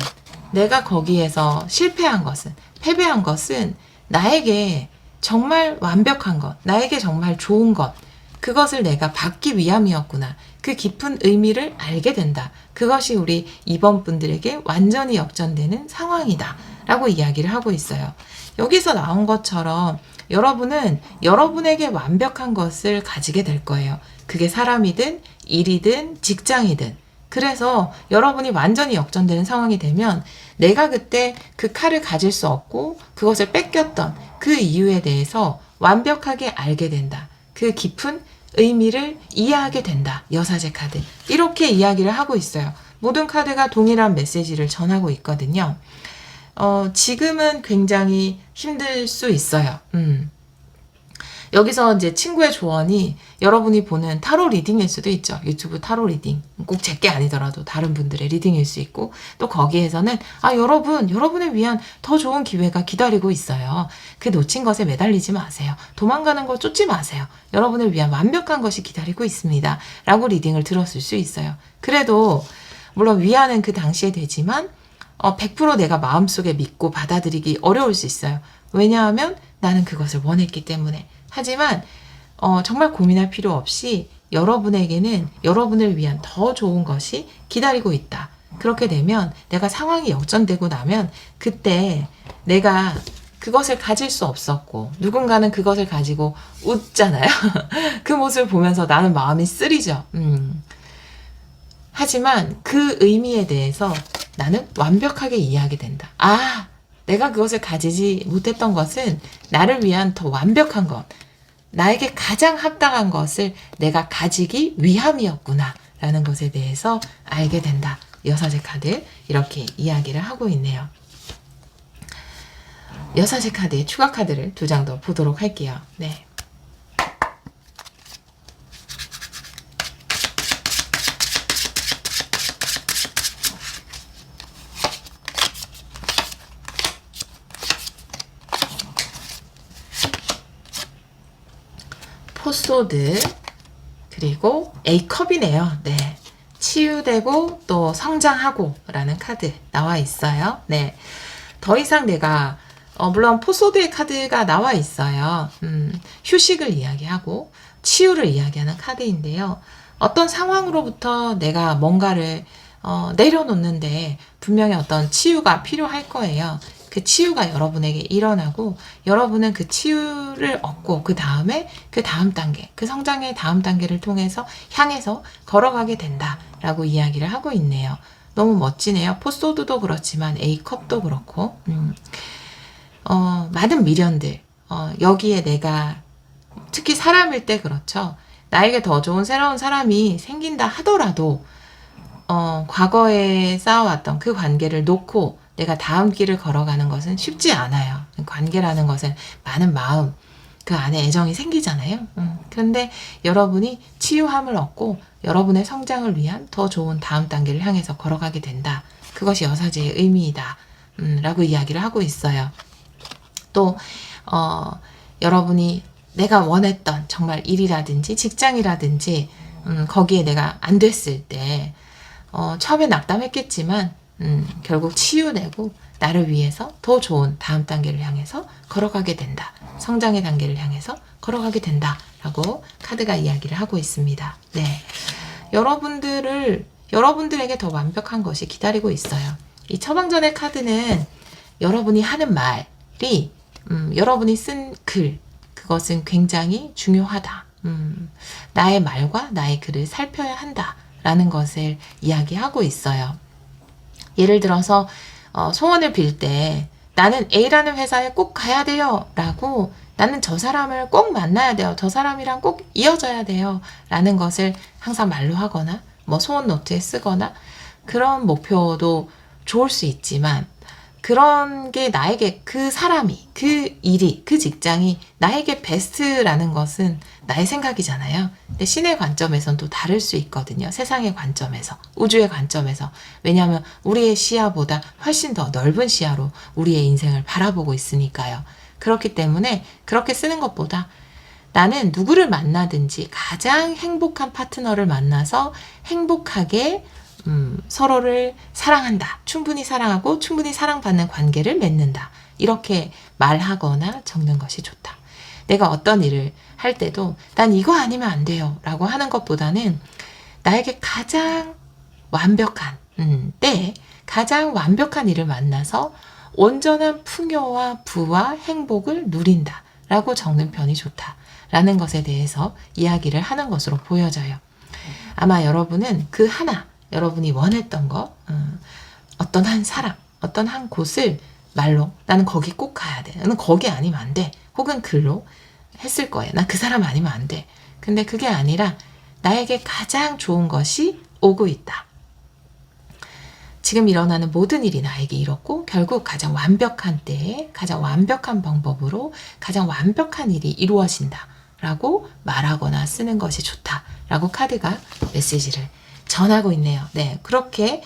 내가 거기에서 실패한 것은, 패배한 것은 나에게 정말 완벽한 것, 나에게 정말 좋은 것, 그것을 내가 받기 위함이었구나. 그 깊은 의미를 알게 된다. 그것이 우리 2번 분들에게 완전히 역전되는 상황이다. 라고 이야기를 하고 있어요. 여기서 나온 것처럼 여러분은 여러분에게 완벽한 것을 가지게 될 거예요. 그게 사람이든 일이든 직장이든. 그래서 여러분이 완전히 역전되는 상황이 되면 내가 그때 그 칼을 가질 수 없고 그것을 뺏겼던 그 이유에 대해서 완벽하게 알게 된다. 그 깊은 의미를 이해하게 된다. 여사제 카드. 이렇게 이야기를 하고 있어요. 모든 카드가 동일한 메시지를 전하고 있거든요. 지금은 굉장히 힘들 수 있어요. 여기서 이제 친구의 조언이 여러분이 보는 타로 리딩일 수도 있죠. 유튜브 타로 리딩. 꼭 제게 아니더라도 다른 분들의 리딩일 수 있고, 또 거기에서는 여러분을 위한 더 좋은 기회가 기다리고 있어요. 그 놓친 것에 매달리지 마세요. 도망가는 걸 쫓지 마세요. 여러분을 위한 완벽한 것이 기다리고 있습니다. 라고 리딩을 들었을 수 있어요. 그래도 물론 위안은 그 당시에 되지만 100% 내가 마음속에 믿고 받아들이기 어려울 수 있어요. 왜냐하면 나는 그것을 원했기 때문에. 하지만 정말 고민할 필요 없이 여러분에게는 여러분을 위한 더 좋은 것이 기다리고 있다. 그렇게 되면 내가 상황이 역전되고 나면 그때 내가 그것을 가질 수 없었고 누군가는 그것을 가지고 웃잖아요. 그 모습을 보면서 나는 마음이 쓰리죠. 하지만 그 의미에 대해서 나는 완벽하게 이해하게 된다. 내가 그것을 가지지 못했던 것은 나를 위한 더 완벽한 것, 나에게 가장 합당한 것을 내가 가지기 위함이었구나 라는 것에 대해서 알게 된다. 여사제 카드 이렇게 이야기를 하고 있네요. 여사제 카드의 추가 카드를 2장 더 보도록 할게요. 네. 포소드 그리고 A컵이네요. 네. 치유되고 또 성장하고 라는 카드 나와 있어요. 네. 더 이상 내가 물론 포소드의 카드가 나와 있어요. 휴식을 이야기하고 치유를 이야기하는 카드인데요. 어떤 상황으로부터 내가 뭔가를 내려놓는데 분명히 어떤 치유가 필요할 거예요. 그 치유가 여러분에게 일어나고 여러분은 그 치유를 얻고 그 다음에 그 다음 단계, 그 성장의 다음 단계를 통해서 향해서 걸어가게 된다라고 이야기를 하고 있네요. 너무 멋지네요. 포소드도 그렇지만 A컵도 그렇고 많은 미련들 여기에 내가 특히 사람일 때 그렇죠. 나에게 더 좋은 새로운 사람이 생긴다 하더라도 과거에 쌓아왔던 그 관계를 놓고 내가 다음 길을 걸어가는 것은 쉽지 않아요. 관계라는 것은 많은 마음, 그 안에 애정이 생기잖아요. 그런데 여러분이 치유함을 얻고 여러분의 성장을 위한 더 좋은 다음 단계를 향해서 걸어가게 된다. 그것이 여사제의 의미이다. 라고 이야기를 하고 있어요. 또 여러분이 내가 원했던 정말 일이라든지 직장이라든지 거기에 내가 안 됐을 때 처음에 낙담했겠지만 결국 치유되고 나를 위해서 더 좋은 다음 단계를 향해서 걸어가게 된다. 성장의 단계를 향해서 걸어가게 된다. 라고 카드가 이야기를 하고 있습니다. 네. 여러분들에게 더 완벽한 것이 기다리고 있어요. 이 처방전의 카드는 여러분이 하는 말이 여러분이 쓴 글, 그것은 굉장히 중요하다. 나의 말과 나의 글을 살펴야 한다. 라는 것을 이야기하고 있어요. 예를 들어서 소원을 빌 때 나는 A라는 회사에 꼭 가야 돼요 라고 나는 저 사람을 꼭 만나야 돼요. 저 사람이랑 꼭 이어져야 돼요 라는 것을 항상 말로 하거나 소원 노트에 쓰거나 그런 목표도 좋을 수 있지만 그런 게 나에게 그 사람이, 그 일이, 그 직장이 나에게 베스트라는 것은 나의 생각이잖아요. 근데 신의 관점에선 또 다를 수 있거든요. 세상의 관점에서, 우주의 관점에서. 왜냐하면 우리의 시야보다 훨씬 더 넓은 시야로 우리의 인생을 바라보고 있으니까요. 그렇기 때문에 그렇게 쓰는 것보다 나는 누구를 만나든지 가장 행복한 파트너를 만나서 행복하게 서로를 사랑한다. 충분히 사랑하고 충분히 사랑받는 관계를 맺는다. 이렇게 말하거나 적는 것이 좋다. 내가 어떤 일을 할 때도 난 이거 아니면 안 돼요 라고 하는 것보다는 나에게 가장 완벽한 때에 가장 완벽한 일을 만나서 온전한 풍요와 부와 행복을 누린다 라고 적는 편이 좋다 라는 것에 대해서 이야기를 하는 것으로 보여져요. 아마 여러분은 그 하나 여러분이 원했던 거, 어떤 한 사람, 어떤 한 곳을 말로 나는 거기 꼭 가야 돼. 나는 거기 아니면 안 돼. 혹은 글로 했을 거예요. 난 그 사람 아니면 안 돼. 근데 그게 아니라 나에게 가장 좋은 것이 오고 있다. 지금 일어나는 모든 일이 나에게 이렇고 결국 가장 완벽한 때에 가장 완벽한 방법으로 가장 완벽한 일이 이루어진다. 라고 말하거나 쓰는 것이 좋다 라고 카드가 메시지를 전하고 있네요. 네, 그렇게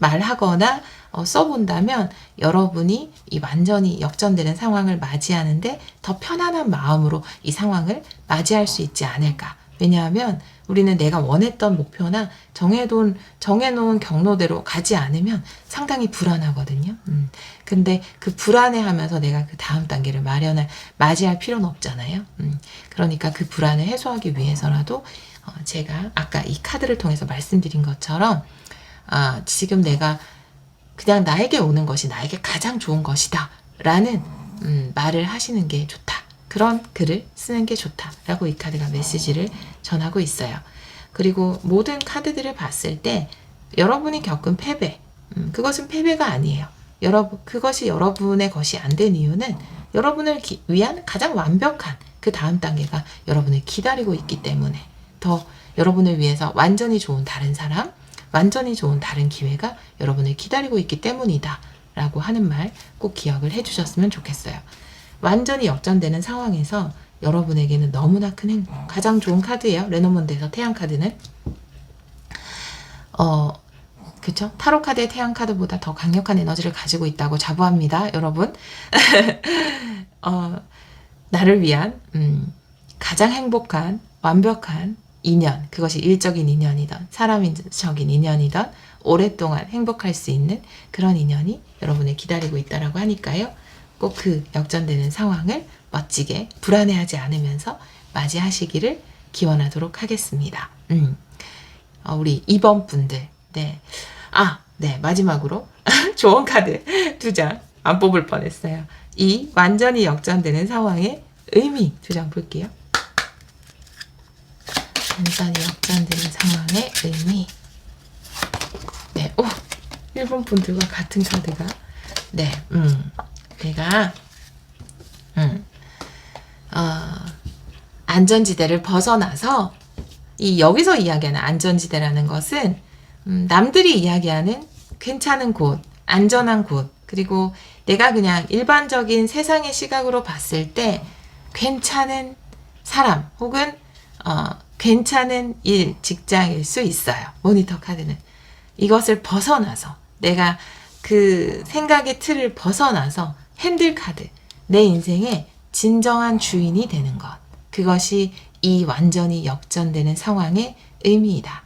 말하거나 써본다면 여러분이 이 완전히 역전되는 상황을 맞이하는데 더 편안한 마음으로 이 상황을 맞이할 수 있지 않을까. 왜냐하면 우리는 내가 원했던 목표나 정해놓은 경로대로 가지 않으면 상당히 불안하거든요. 근데 그 불안해하면서 내가 그 다음 단계를 맞이할 필요는 없잖아요. 그러니까 그 불안을 해소하기 위해서라도 제가 아까 이 카드를 통해서 말씀드린 것처럼 지금 내가 그냥 나에게 오는 것이 나에게 가장 좋은 것이다 라는 말을 하시는 게 좋다. 그런 글을 쓰는 게 좋다라고 이 카드가 메시지를 전하고 있어요. 그리고 모든 카드들을 봤을 때 여러분이 겪은 패배, 그것은 패배가 아니에요. 그것이 여러분의 것이 안 된 이유는 여러분을 위한 가장 완벽한 그 다음 단계가 여러분을 기다리고 있기 때문에 더 여러분을 위해서 완전히 좋은 다른 사람, 완전히 좋은 다른 기회가 여러분을 기다리고 있기 때문이다 라고 하는 말 꼭 기억을 해주셨으면 좋겠어요. 완전히 역전되는 상황에서 여러분에게는 너무나 큰 행복, 가장 좋은 카드예요. 레노먼드에서 태양 카드는 그쵸? 타로 카드의 태양 카드보다 더 강력한 에너지를 가지고 있다고 자부합니다, 여러분. 나를 위한 가장 행복한 완벽한 인연, 그것이 일적인 인연이든 사람적인 인연이든 오랫동안 행복할 수 있는 그런 인연이 여러분을 기다리고 있다라고 하니까요. 꼭 그 역전되는 상황을 멋지게 불안해하지 않으면서 맞이하시기를 기원하도록 하겠습니다. 우리 2번 분들, 네. 네, 마지막으로 조언 카드 2장 안 뽑을 뻔했어요. 이 완전히 역전되는 상황의 의미 2장 볼게요. 완전히 역전되는 상황의 의미. 네, 1번 분들과 같은 카드가, 네, 내가, 안전지대를 벗어나서, 여기서 이야기하는 안전지대라는 것은, 남들이 이야기하는 괜찮은 곳, 안전한 곳, 그리고 내가 그냥 일반적인 세상의 시각으로 봤을 때 괜찮은 사람, 혹은, 괜찮은 일, 직장일 수 있어요. 모니터 카드는. 이것을 벗어나서, 내가 그 생각의 틀을 벗어나서 핸들 카드, 내 인생의 진정한 주인이 되는 것. 그것이 이 완전히 역전되는 상황의 의미이다.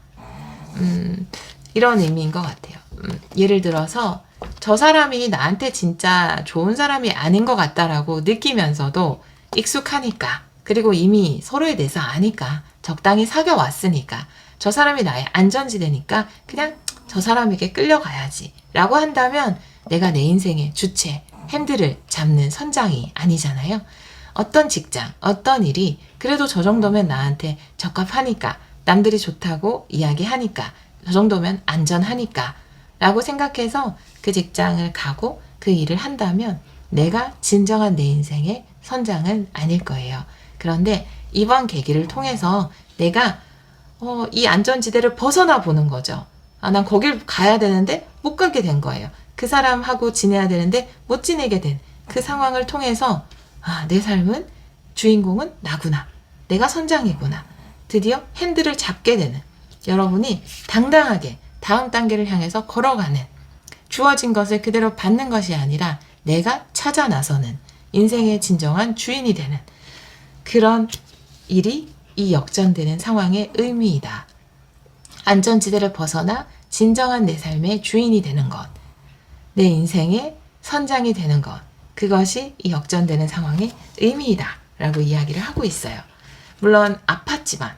이런 의미인 것 같아요. 예를 들어서 저 사람이 나한테 진짜 좋은 사람이 아닌 것 같다라고 느끼면서도 익숙하니까, 그리고 이미 서로에 대해서 아니까, 적당히 사귀어왔으니까, 저 사람이 나의 안전지대니까 그냥 저 사람에게 끌려가야지 라고 한다면 내가 내 인생의 주체, 핸들을 잡는 선장이 아니잖아요. 어떤 직장, 어떤 일이 그래도 저 정도면 나한테 적합하니까, 남들이 좋다고 이야기하니까, 저 정도면 안전하니까 라고 생각해서 그 직장을 가고 그 일을 한다면 내가 진정한 내 인생의 선장은 아닐 거예요. 그런데 이번 계기를 통해서 내가 이 안전지대를 벗어나 보는 거죠. 난 거길 가야 되는데 못 가게 된 거예요. 그 사람하고 지내야 되는데 못 지내게 된 그 상황을 통해서 내 삶은 주인공은 나구나. 내가 선장이구나. 드디어 핸들을 잡게 되는, 여러분이 당당하게 다음 단계를 향해서 걸어가는, 주어진 것을 그대로 받는 것이 아니라 내가 찾아 나서는 인생의 진정한 주인이 되는 그런 일이 이 역전되는 상황의 의미이다. 안전지대를 벗어나 진정한 내 삶의 주인이 되는 것, 내 인생의 선장이 되는 것, 그것이 이 역전되는 상황의 의미이다 라고 이야기를 하고 있어요. 물론 아팠지만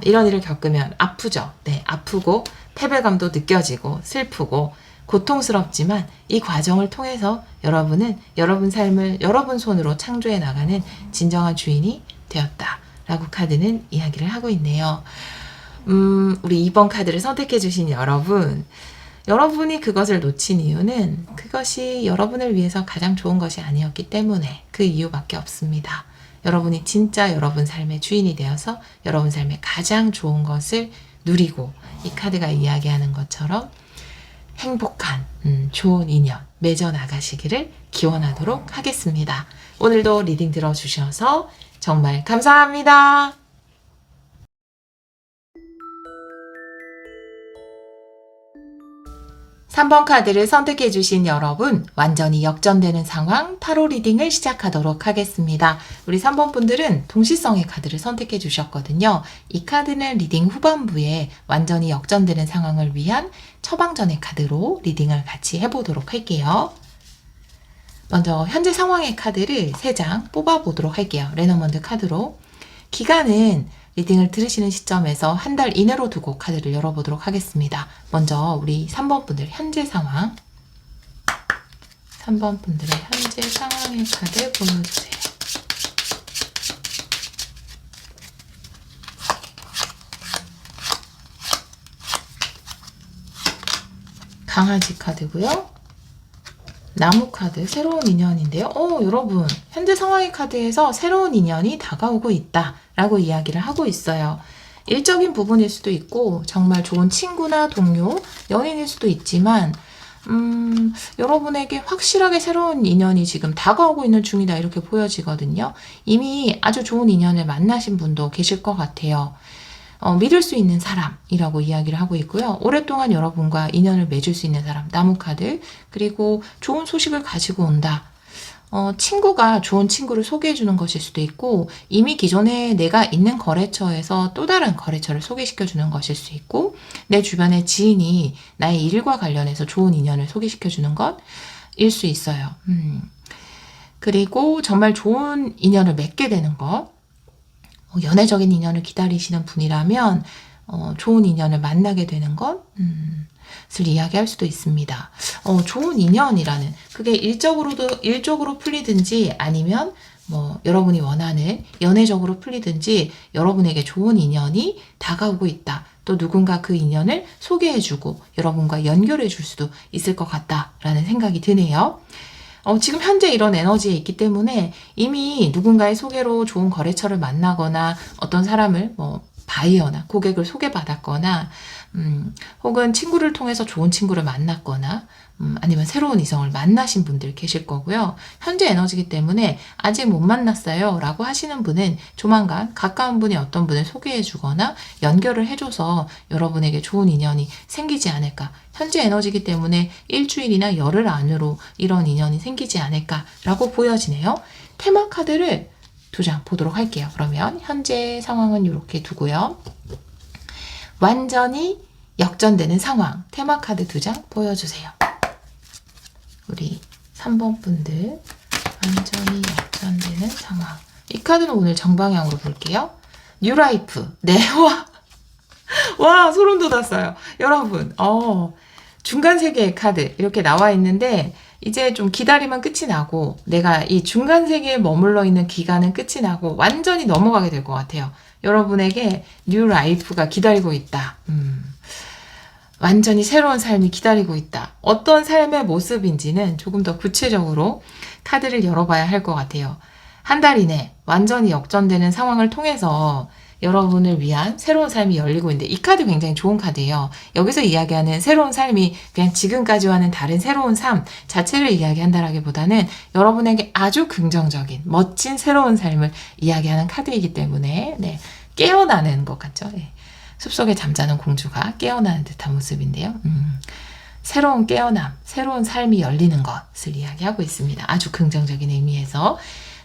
이런 일을 겪으면 아프죠. 네, 아프고 패배감도 느껴지고 슬프고 고통스럽지만 이 과정을 통해서 여러분은 여러분 삶을 여러분 손으로 창조해 나가는 진정한 주인이 되었다 라고 카드는 이야기를 하고 있네요. 우리 2번 카드를 선택해 주신 여러분이 그것을 놓친 이유는 그것이 여러분을 위해서 가장 좋은 것이 아니었기 때문에 그 이유밖에 없습니다. 여러분이 진짜 여러분 삶의 주인이 되어서 여러분 삶의 가장 좋은 것을 누리고, 이 카드가 이야기하는 것처럼 행복한 좋은 인연 맺어 나가시기를 기원하도록 하겠습니다. 오늘도 리딩 들어주셔서 정말 감사합니다. 3번 카드를 선택해 주신 여러분, 완전히 역전되는 상황 타로 리딩을 시작하도록 하겠습니다. 우리 3번 분들은 동시성의 카드를 선택해 주셨거든요. 이 카드는 리딩 후반부에 완전히 역전되는 상황을 위한 처방전의 카드로 리딩을 같이 해보도록 할게요. 먼저 현재 상황의 카드를 3장 뽑아보도록 할게요. 레너먼드 카드로. 기간은 리딩을 들으시는 시점에서 한 달 이내로 두고 카드를 열어보도록 하겠습니다. 먼저 우리 3번 분들 현재 상황, 3번 분들의 현재 상황의 카드 보여주세요. 강아지 카드고요. 나무 카드, 새로운 인연인데요. 여러분, 현재 상황의 카드에서 새로운 인연이 다가오고 있다 라고 이야기를 하고 있어요. 일적인 부분일 수도 있고 정말 좋은 친구나 동료, 연인일 수도 있지만 여러분에게 확실하게 새로운 인연이 지금 다가오고 있는 중이다 이렇게 보여지거든요. 이미 아주 좋은 인연을 만나신 분도 계실 것 같아요. 믿을 수 있는 사람이라고 이야기를 하고 있고요. 오랫동안 여러분과 인연을 맺을 수 있는 사람, 나무 카드, 그리고 좋은 소식을 가지고 온다. 친구가 좋은 친구를 소개해 주는 것일 수도 있고, 이미 기존에 내가 있는 거래처에서 또 다른 거래처를 소개시켜 주는 것일 수 있고, 내 주변의 지인이 나의 일과 관련해서 좋은 인연을 소개시켜 주는 것일 수 있어요. 그리고 정말 좋은 인연을 맺게 되는 것, 연애적인 인연을 기다리시는 분이라면 좋은 인연을 만나게 되는 것을 이야기할 수도 있습니다. 좋은 인연이라는 그게 일적으로 풀리든지 아니면 여러분이 원하는 연애적으로 풀리든지 여러분에게 좋은 인연이 다가오고 있다. 또 누군가 그 인연을 소개해주고 여러분과 연결해줄 수도 있을 것 같다라는 생각이 드네요. 지금 현재 이런 에너지에 있기 때문에 이미 누군가의 소개로 좋은 거래처를 만나거나 어떤 사람을 바이어나 고객을 소개받았거나 혹은 친구를 통해서 좋은 친구를 만났거나 아니면 새로운 이성을 만나신 분들 계실 거고요. 현재 에너지이기 때문에 아직 못 만났어요 라고 하시는 분은 조만간 가까운 분이 어떤 분을 소개해 주거나 연결을 해줘서 여러분에게 좋은 인연이 생기지 않을까. 현재 에너지이기 때문에 일주일이나 열흘 안으로 이런 인연이 생기지 않을까 라고 보여지네요. 테마 카드를 2장 보도록 할게요. 그러면 현재 상황은 이렇게 두고요. 완전히 역전되는 상황 테마 카드 2장 보여주세요. 우리 3번 분들 완전히 역전되는 상황. 이 카드는 오늘 정방향으로 볼게요. 뉴라이프. 네, 와, 소름 돋았어요. 여러분, 중간 세계의 카드 이렇게 나와 있는데 이제 좀 기다리면 끝이 나고 내가 이 중간 세계에 머물러 있는 기간은 끝이 나고 완전히 넘어가게 될 것 같아요. 여러분에게 뉴 라이프가 기다리고 있다. 완전히 새로운 삶이 기다리고 있다. 어떤 삶의 모습인지는 조금 더 구체적으로 카드를 열어봐야 할 것 같아요. 한 달 이내 완전히 역전되는 상황을 통해서 여러분을 위한 새로운 삶이 열리고 있는데 이 카드 굉장히 좋은 카드예요. 여기서 이야기하는 새로운 삶이 그냥 지금까지와는 다른 새로운 삶 자체를 이야기한다라기보다는 여러분에게 아주 긍정적인 멋진 새로운 삶을 이야기하는 카드이기 때문에 깨어나는 것 같죠. 숲속에 잠자는 공주가 깨어나는 듯한 모습인데요. 새로운 깨어남, 새로운 삶이 열리는 것을 이야기하고 있습니다. 아주 긍정적인 의미에서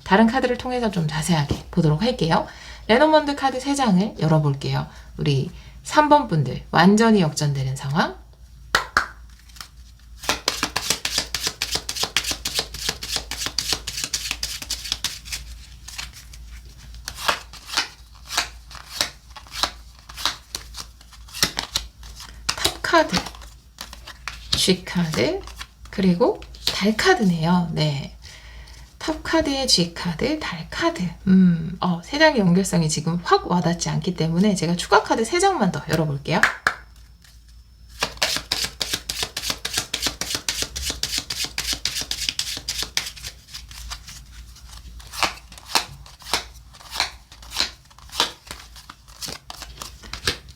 다른 카드를 통해서 좀 자세하게 보도록 할게요. 레노먼드 카드 3장을 열어볼게요. 우리 3번 분들 완전히 역전되는 상황. 탑 카드, G 카드, 그리고 달 카드네요. 네. 탑 카드의 G 카드, 달 카드. 3장의 연결성이 지금 확 와닿지 않기 때문에 제가 추가 카드 3장만 더 열어볼게요.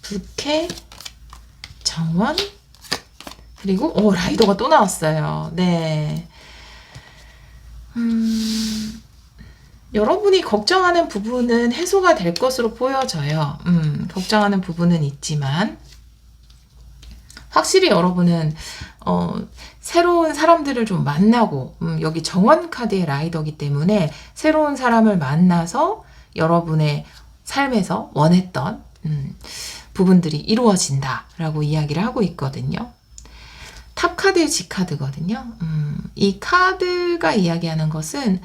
부캐, 정원, 그리고 라이더가 또 나왔어요. 네. 여러분이 걱정하는 부분은 해소가 될 것으로 보여져요. 걱정하는 부분은 있지만 확실히 여러분은 새로운 사람들을 좀 만나고 여기 정원 카드의 라이더이기 때문에 새로운 사람을 만나서 여러분의 삶에서 원했던 부분들이 이루어진다라고 이야기를 하고 있거든요. 탑 카드의 G 카드거든요. 이 카드가 이야기하는 것은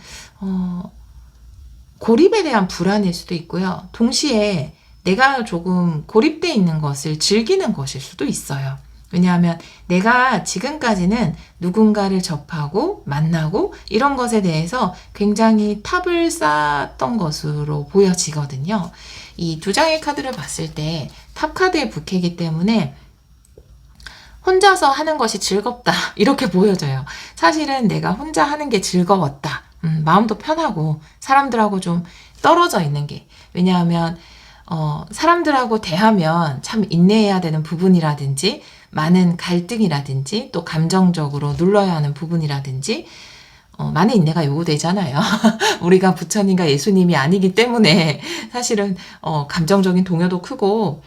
고립에 대한 불안일 수도 있고요. 동시에 내가 조금 고립되어 있는 것을 즐기는 것일 수도 있어요. 왜냐하면 내가 지금까지는 누군가를 접하고 만나고 이런 것에 대해서 굉장히 탑을 쌓았던 것으로 보여지거든요. 이 두 장의 카드를 봤을 때 탑 카드의 부캐이기 때문에 혼자서 하는 것이 즐겁다 이렇게 보여져요. 사실은 내가 혼자 하는 게 즐거웠다. 마음도 편하고 사람들하고 좀 떨어져 있는 게, 왜냐하면 사람들하고 대하면 참 인내해야 되는 부분이라든지 많은 갈등이라든지 또 감정적으로 눌러야 하는 부분이라든지 많은 인내가 요구되잖아요. 우리가 부처님과 예수님이 아니기 때문에 사실은 감정적인 동요도 크고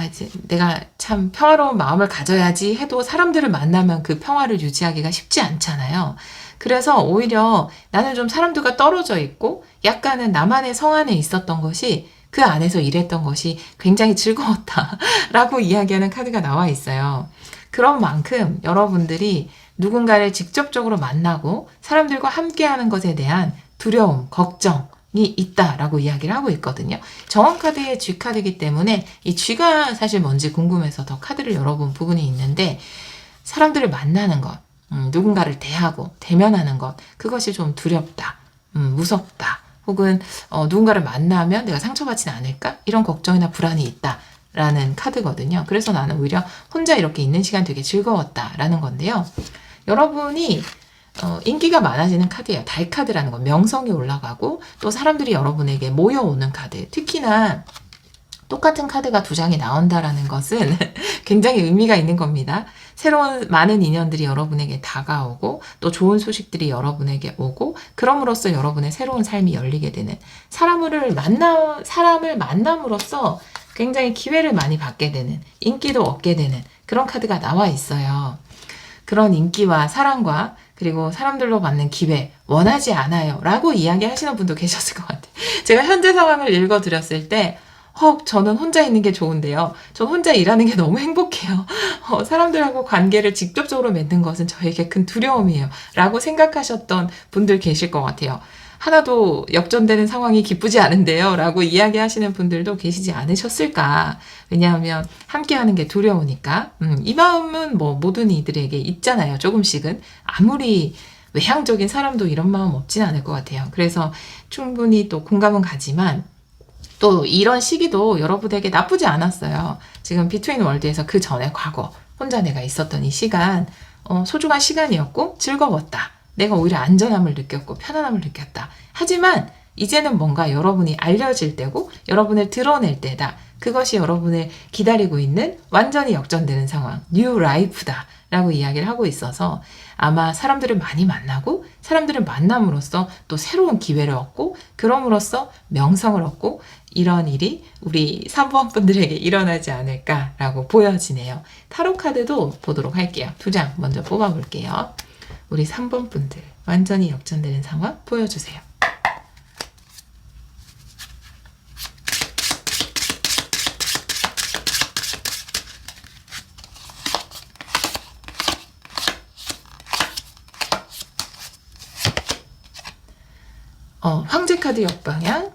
이제 내가 참 평화로운 마음을 가져야지 해도 사람들을 만나면 그 평화를 유지하기가 쉽지 않잖아요. 그래서 오히려 나는 좀 사람들과 떨어져 있고 약간은 나만의 성 안에 있었던 것이 그 안에서 일했던 것이 굉장히 즐거웠다라고 이야기하는 카드가 나와 있어요. 그런 만큼 여러분들이 누군가를 직접적으로 만나고 사람들과 함께하는 것에 대한 두려움, 걱정이 있다라고 이야기를 하고 있거든요. 정원 카드의 G 카드이기 때문에 이 G가 사실 뭔지 궁금해서 더 카드를 열어본 부분이 있는데, 사람들을 만나는 것, 누군가를 대하고 대면하는 것, 그것이 좀 두렵다, 무섭다, 혹은 누군가를 만나면 내가 상처받지는 않을까? 이런 걱정이나 불안이 있다 라는 카드거든요. 그래서 나는 오히려 혼자 이렇게 있는 시간 되게 즐거웠다라는 건데요. 여러분이 인기가 많아지는 카드예요. 달 카드라는 건 명성이 올라가고 또 사람들이 여러분에게 모여오는 카드. 특히나 똑같은 카드가 두 장이 나온다라는 것은 굉장히 의미가 있는 겁니다. 새로운 많은 인연들이 여러분에게 다가오고 또 좋은 소식들이 여러분에게 오고 그럼으로써 여러분의 새로운 삶이 열리게 되는, 사람을 만남으로써 굉장히 기회를 많이 받게 되는, 인기도 얻게 되는 그런 카드가 나와 있어요. 그런 인기와 사랑과 그리고 사람들로 받는 기회 원하지 않아요 라고 이야기하시는 분도 계셨을 것 같아요. 제가 현재 상황을 읽어드렸을 때 저는 혼자 있는 게 좋은데요. 저 혼자 일하는 게 너무 행복해요. 사람들하고 관계를 직접적으로 맺는 것은 저에게 큰 두려움이에요 라고 생각하셨던 분들 계실 것 같아요. 하나도 역전되는 상황이 기쁘지 않은데요 라고 이야기하시는 분들도 계시지 않으셨을까. 왜냐하면 함께하는 게 두려우니까. 이 마음은 뭐 모든 이들에게 있잖아요. 조금씩은. 아무리 외향적인 사람도 이런 마음 없진 않을 것 같아요. 그래서 충분히 또 공감은 가지만 또 이런 시기도 여러분에게 나쁘지 않았어요. 지금 비트윈 월드에서 그 전에 과거 혼자 내가 있었던 이 시간 소중한 시간이었고 즐거웠다. 내가 오히려 안전함을 느꼈고 편안함을 느꼈다. 하지만 이제는 뭔가 여러분이 알려질 때고 여러분을 드러낼 때다. 그것이 여러분을 기다리고 있는 완전히 역전되는 상황, 뉴 라이프다 라고 이야기를 하고 있어서 아마 사람들을 많이 만나고 사람들을 만남으로써 또 새로운 기회를 얻고 그럼으로써 명성을 얻고 이런 일이 우리 3번 분들에게 일어나지 않을까라고 보여지네요. 타로 카드도 보도록 할게요. 두 장 먼저 뽑아볼게요. 우리 3번 분들 완전히 역전되는 상황 보여주세요. 황제 카드 역방향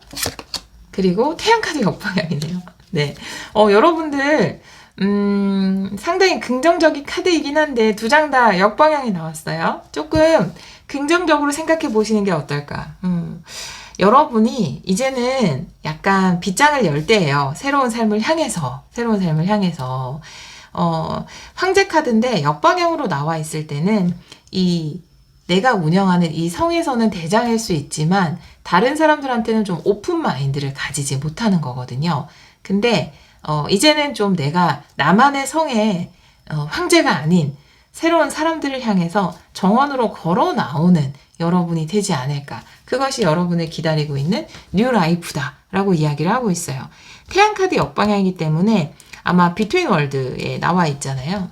그리고 태양 카드 역방향이네요. 네, 여러분들 상당히 긍정적인 카드이긴 한데 두 장 다 역방향이 나왔어요. 조금 긍정적으로 생각해 보시는 게 어떨까. 여러분이 이제는 약간 빗장을 열 때예요. 새로운 삶을 향해서 황제 카드인데 역방향으로 나와 있을 때는 이 내가 운영하는 이 성에서는 대장일 수 있지만 다른 사람들한테는 좀 오픈 마인드를 가지지 못하는 거거든요. 근데 이제는 좀 내가 나만의 성에 황제가 아닌 새로운 사람들을 향해서 정원으로 걸어 나오는 여러분이 되지 않을까. 그것이 여러분을 기다리고 있는 뉴 라이프다 라고 이야기를 하고 있어요. 태양카드 역방향이기 때문에 아마 비트윈 월드에 나와 있잖아요.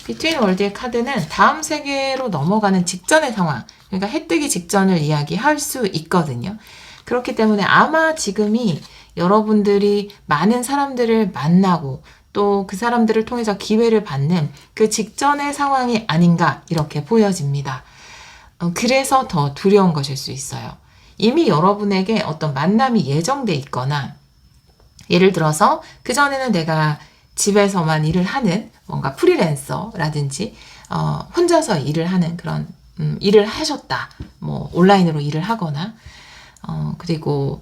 비트윈 월드의 카드는 다음 세계로 넘어가는 직전의 상황, 그러니까 해 뜨기 직전을 이야기할 수 있거든요. 그렇기 때문에 아마 지금이 여러분들이 많은 사람들을 만나고 또 그 사람들을 통해서 기회를 받는 그 직전의 상황이 아닌가 이렇게 보여집니다. 그래서 더 두려운 것일 수 있어요. 이미 여러분에게 어떤 만남이 예정돼 있거나 예를 들어서 그전에는 내가 집에서만 일을 하는 뭔가 프리랜서라든지 혼자서 일을 하는 그런 일을 하셨다. 뭐 온라인으로 일을 하거나 그리고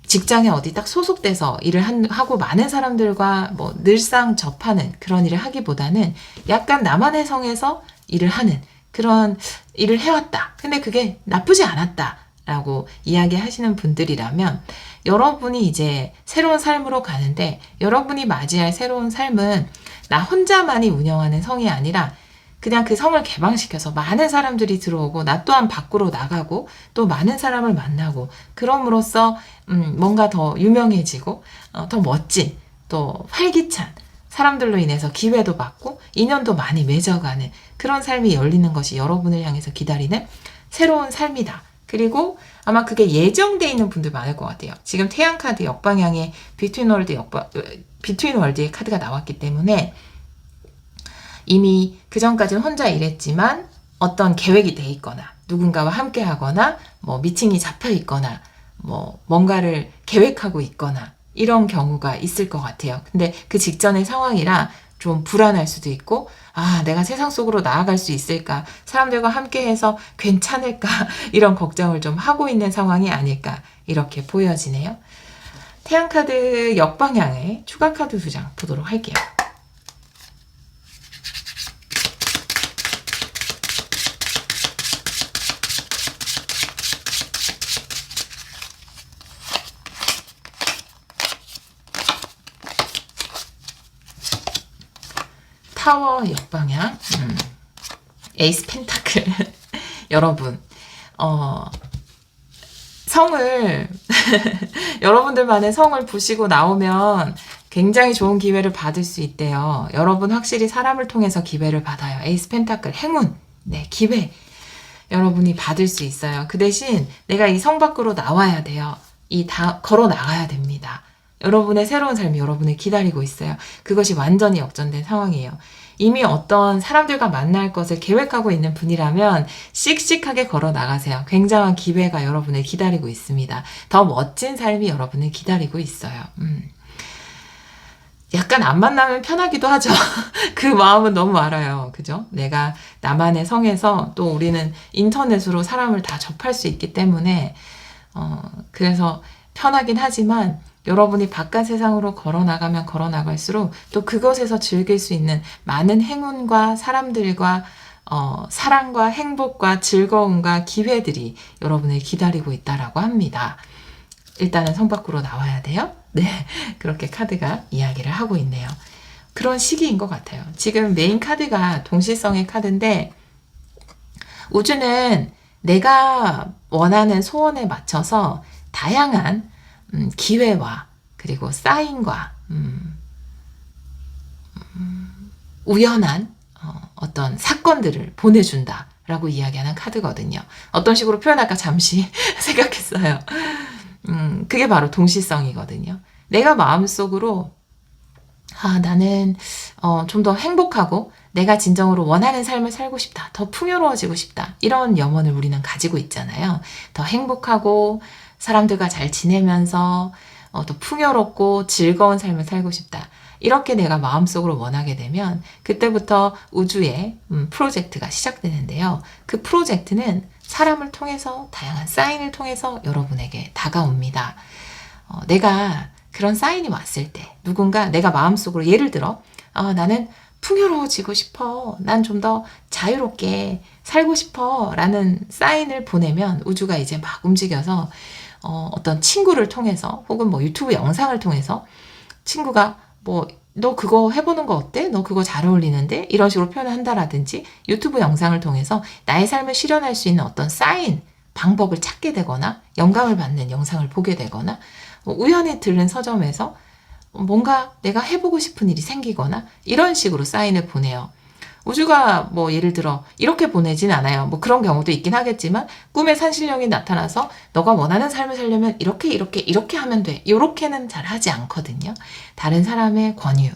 직장에 어디 딱 소속돼서 일을 하고 많은 사람들과 뭐 늘상 접하는 그런 일을 하기보다는 약간 나만의 성에서 일을 하는 그런 일을 해왔다. 근데 그게 나쁘지 않았다. 라고 이야기하시는 분들이라면 여러분이 이제 새로운 삶으로 가는데 여러분이 맞이할 새로운 삶은 나 혼자만이 운영하는 성이 아니라 그냥 그 성을 개방시켜서 많은 사람들이 들어오고 나 또한 밖으로 나가고 또 많은 사람을 만나고 그럼으로써 뭔가 더 유명해지고 더 멋진 또 활기찬 사람들로 인해서 기회도 받고 인연도 많이 맺어가는 그런 삶이 열리는 것이 여러분을 향해서 기다리는 새로운 삶이다. 그리고 아마 그게 예정돼 있는 분들 많을 것 같아요. 지금 태양카드 역방향에 비트윈 월드의 카드가 나왔기 때문에 이미 그전까지는 혼자 일했지만 어떤 계획이 돼 있거나 누군가와 함께 하거나 뭐 미팅이 잡혀 있거나 뭐 뭔가를 계획하고 있거나 이런 경우가 있을 것 같아요. 근데 그 직전의 상황이라 좀 불안할 수도 있고 내가 세상 속으로 나아갈 수 있을까? 사람들과 함께해서 괜찮을까? 이런 걱정을 좀 하고 있는 상황이 아닐까? 이렇게 보여지네요. 태양카드 역방향의 추가 카드 2장 보도록 할게요. 타워 역방향, 에이스 펜타클. 여러분, 성을, 여러분들만의 성을 부시고 나오면 굉장히 좋은 기회를 받을 수 있대요. 여러분 확실히 사람을 통해서 기회를 받아요. 에이스 펜타클, 행운, 네, 기회. 여러분이 받을 수 있어요. 그 대신 내가 이 성 밖으로 나와야 돼요. 걸어 나가야 됩니다. 여러분의 새로운 삶이 여러분을 기다리고 있어요. 그것이 완전히 역전된 상황이에요. 이미 어떤 사람들과 만날 것을 계획하고 있는 분이라면 씩씩하게 걸어 나가세요. 굉장한 기회가 여러분을 기다리고 있습니다. 더 멋진 삶이 여러분을 기다리고 있어요. 약간 안 만나면 편하기도 하죠. 그 마음은 너무 알아요. 그죠? 내가 나만의 성에서 또 우리는 인터넷으로 사람을 다 접할 수 있기 때문에 그래서 편하긴 하지만 여러분이 바깥 세상으로 걸어나가면 걸어나갈수록 또 그것에서 즐길 수 있는 많은 행운과 사람들과 사랑과 행복과 즐거움과 기회들이 여러분을 기다리고 있다라고 합니다. 일단은 성 밖으로 나와야 돼요. 네, 그렇게 카드가 이야기를 하고 있네요. 그런 시기인 것 같아요. 지금 메인 카드가 동시성의 카드인데 우주는 내가 원하는 소원에 맞춰서 다양한 기회와 그리고 사인과 우연한 어떤 사건들을 보내준다라고 이야기하는 카드거든요. 어떤 식으로 표현할까 잠시 생각했어요. 그게 바로 동시성이거든요. 내가 마음속으로 나는 좀 더 행복하고 내가 진정으로 원하는 삶을 살고 싶다. 더 풍요로워지고 싶다. 이런 염원을 우리는 가지고 있잖아요. 더 행복하고 사람들과 잘 지내면서 더 풍요롭고 즐거운 삶을 살고 싶다. 이렇게 내가 마음속으로 원하게 되면 그때부터 우주의 프로젝트가 시작되는데요. 그 프로젝트는 사람을 통해서 다양한 사인을 통해서 여러분에게 다가옵니다. 내가 그런 사인이 왔을 때 누군가 내가 마음속으로 예를 들어 나는 풍요로워지고 싶어. 난 좀 더 자유롭게 살고 싶어. 라는 사인을 보내면 우주가 이제 막 움직여서 어떤 친구를 통해서 혹은 뭐 유튜브 영상을 통해서 친구가 뭐 너 그거 해보는 거 어때? 너 그거 잘 어울리는데? 이런 식으로 표현을 한다라든지 유튜브 영상을 통해서 나의 삶을 실현할 수 있는 어떤 사인, 방법을 찾게 되거나 영감을 받는 영상을 보게 되거나 우연히 들른 서점에서 뭔가 내가 해보고 싶은 일이 생기거나 이런 식으로 사인을 보내요. 우주가 뭐 예를 들어 이렇게 보내진 않아요. 뭐 그런 경우도 있긴 하겠지만 꿈의 산신령이 나타나서 너가 원하는 삶을 살려면 이렇게 하면 돼. 이렇게는 잘 하지 않거든요. 다른 사람의 권유,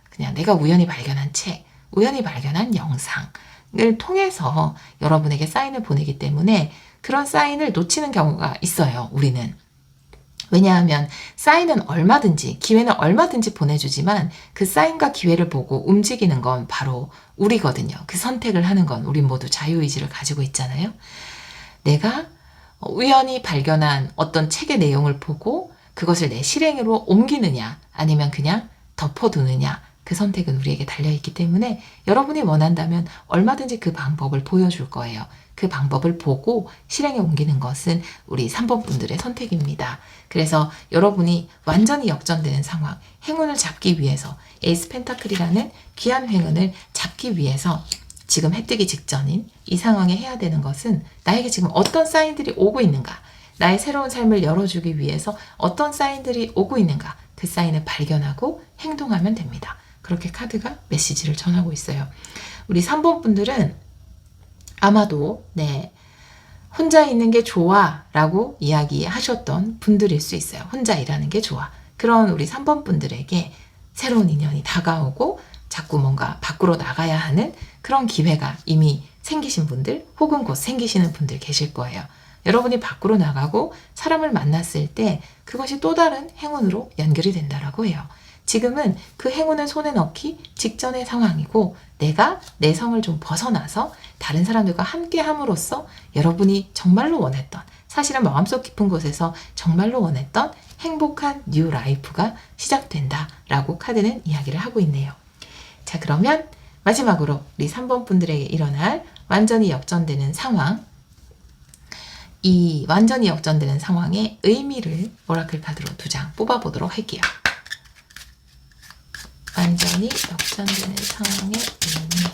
그냥 내가 우연히 발견한 책, 우연히 발견한 영상을 통해서 여러분에게 사인을 보내기 때문에 그런 사인을 놓치는 경우가 있어요. 우리는. 왜냐하면 사인은 얼마든지, 기회는 얼마든지 보내주지만 그 사인과 기회를 보고 움직이는 건 바로 우리거든요. 그 선택을 하는 건 우리 모두 자유의지를 가지고 있잖아요. 내가 우연히 발견한 어떤 책의 내용을 보고 그것을 내 실행으로 옮기느냐 아니면 그냥 덮어두느냐 그 선택은 우리에게 달려있기 때문에 여러분이 원한다면 얼마든지 그 방법을 보여줄 거예요. 그 방법을 보고 실행에 옮기는 것은 우리 3번 분들의 선택입니다. 그래서 여러분이 완전히 역전되는 상황, 행운을 잡기 위해서 에이스 펜타클이라는 귀한 행운을 잡기 위해서 지금 해 뜨기 직전인 이 상황에 해야 되는 것은 나에게 지금 어떤 사인들이 오고 있는가, 나의 새로운 삶을 열어주기 위해서 어떤 사인들이 오고 있는가, 그 사인을 발견하고 행동하면 됩니다. 그렇게 카드가 메시지를 전하고 있어요. 우리 3번 분들은 아마도 혼자 있는 게 좋아 라고 이야기하셨던 분들일 수 있어요. 혼자 일하는 게 좋아. 그런 우리 3번 분들에게 새로운 인연이 다가오고 자꾸 뭔가 밖으로 나가야 하는 그런 기회가 이미 생기신 분들 혹은 곧 생기시는 분들 계실 거예요. 여러분이 밖으로 나가고 사람을 만났을 때 그것이 또 다른 행운으로 연결이 된다라고 해요. 지금은 그 행운을 손에 넣기 직전의 상황이고 내가 내 성을 좀 벗어나서 다른 사람들과 함께 함으로써 여러분이 정말로 원했던, 사실은 마음속 깊은 곳에서 정말로 원했던 행복한 뉴 라이프가 시작된다라고 카드는 이야기를 하고 있네요. 자, 그러면 마지막으로 우리 3번 분들에게 일어날 완전히 역전되는 상황, 이 완전히 역전되는 상황의 의미를 오라클 카드로 2장 뽑아보도록 할게요. 완전히 역전되는 상황의 의미.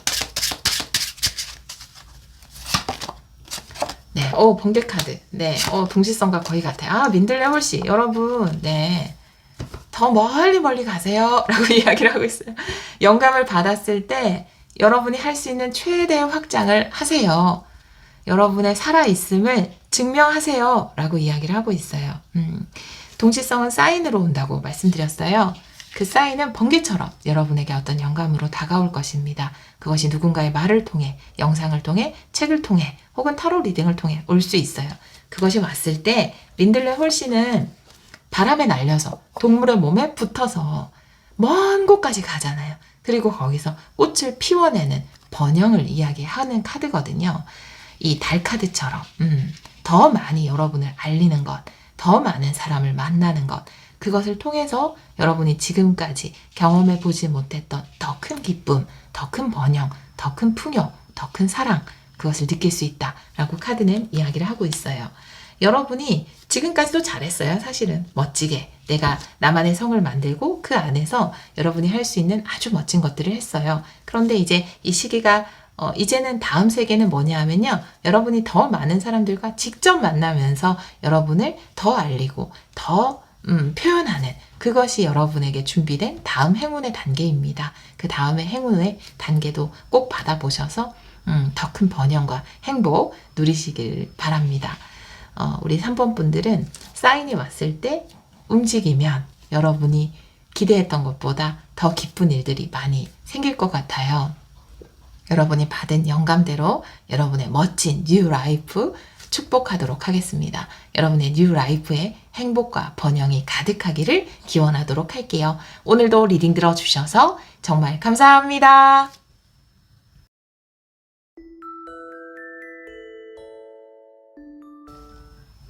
네, 번개 카드. 네, 동시성과 거의 같아요. 아, 민들레 홀씨. 여러분, 더 멀리 가세요. 라고 이야기를 하고 있어요. 영감을 받았을 때 여러분이 할 수 있는 최대의 확장을 하세요. 여러분의 살아있음을 증명하세요. 라고 이야기를 하고 있어요. 동시성은 사인으로 온다고 말씀드렸어요. 그 사인은 번개처럼 여러분에게 어떤 영감으로 다가올 것입니다. 그것이 누군가의 말을 통해, 영상을 통해, 책을 통해, 혹은 타로 리딩을 통해 올 수 있어요. 그것이 왔을 때 민들레 홀씨는 바람에 날려서 동물의 몸에 붙어서 먼 곳까지 가잖아요. 그리고 거기서 꽃을 피워내는 번영을 이야기하는 카드거든요. 이 달 카드처럼 더 많이 여러분을 알리는 것, 더 많은 사람을 만나는 것, 그것을 통해서 여러분이 지금까지 경험해 보지 못했던 더 큰 기쁨, 더 큰 번영, 더 큰 풍요, 더 큰 사랑, 그것을 느낄 수 있다라고 카드는 이야기를 하고 있어요. 여러분이 지금까지도 잘했어요. 사실은 멋지게 내가 나만의 성을 만들고 그 안에서 여러분이 할 수 있는 아주 멋진 것들을 했어요. 그런데 이제 이 시기가 이제는 다음 세계는 뭐냐 하면요. 여러분이 더 많은 사람들과 직접 만나면서 여러분을 더 알리고 더 표현하는, 그것이 여러분에게 준비된 다음 행운의 단계입니다. 그 다음에 행운의 단계도 꼭 받아보셔서 더 큰 번영과 행복 누리시길 바랍니다. 우리 3번 분들은 사인이 왔을 때 움직이면 여러분이 기대했던 것보다 더 기쁜 일들이 많이 생길 것 같아요. 여러분이 받은 영감대로 여러분의 멋진 뉴 라이프 축복하도록 하겠습니다. 여러분의 뉴 라이프에 행복과 번영이 가득하기를 기원하도록 할게요. 오늘도 리딩 들어주셔서 정말 감사합니다.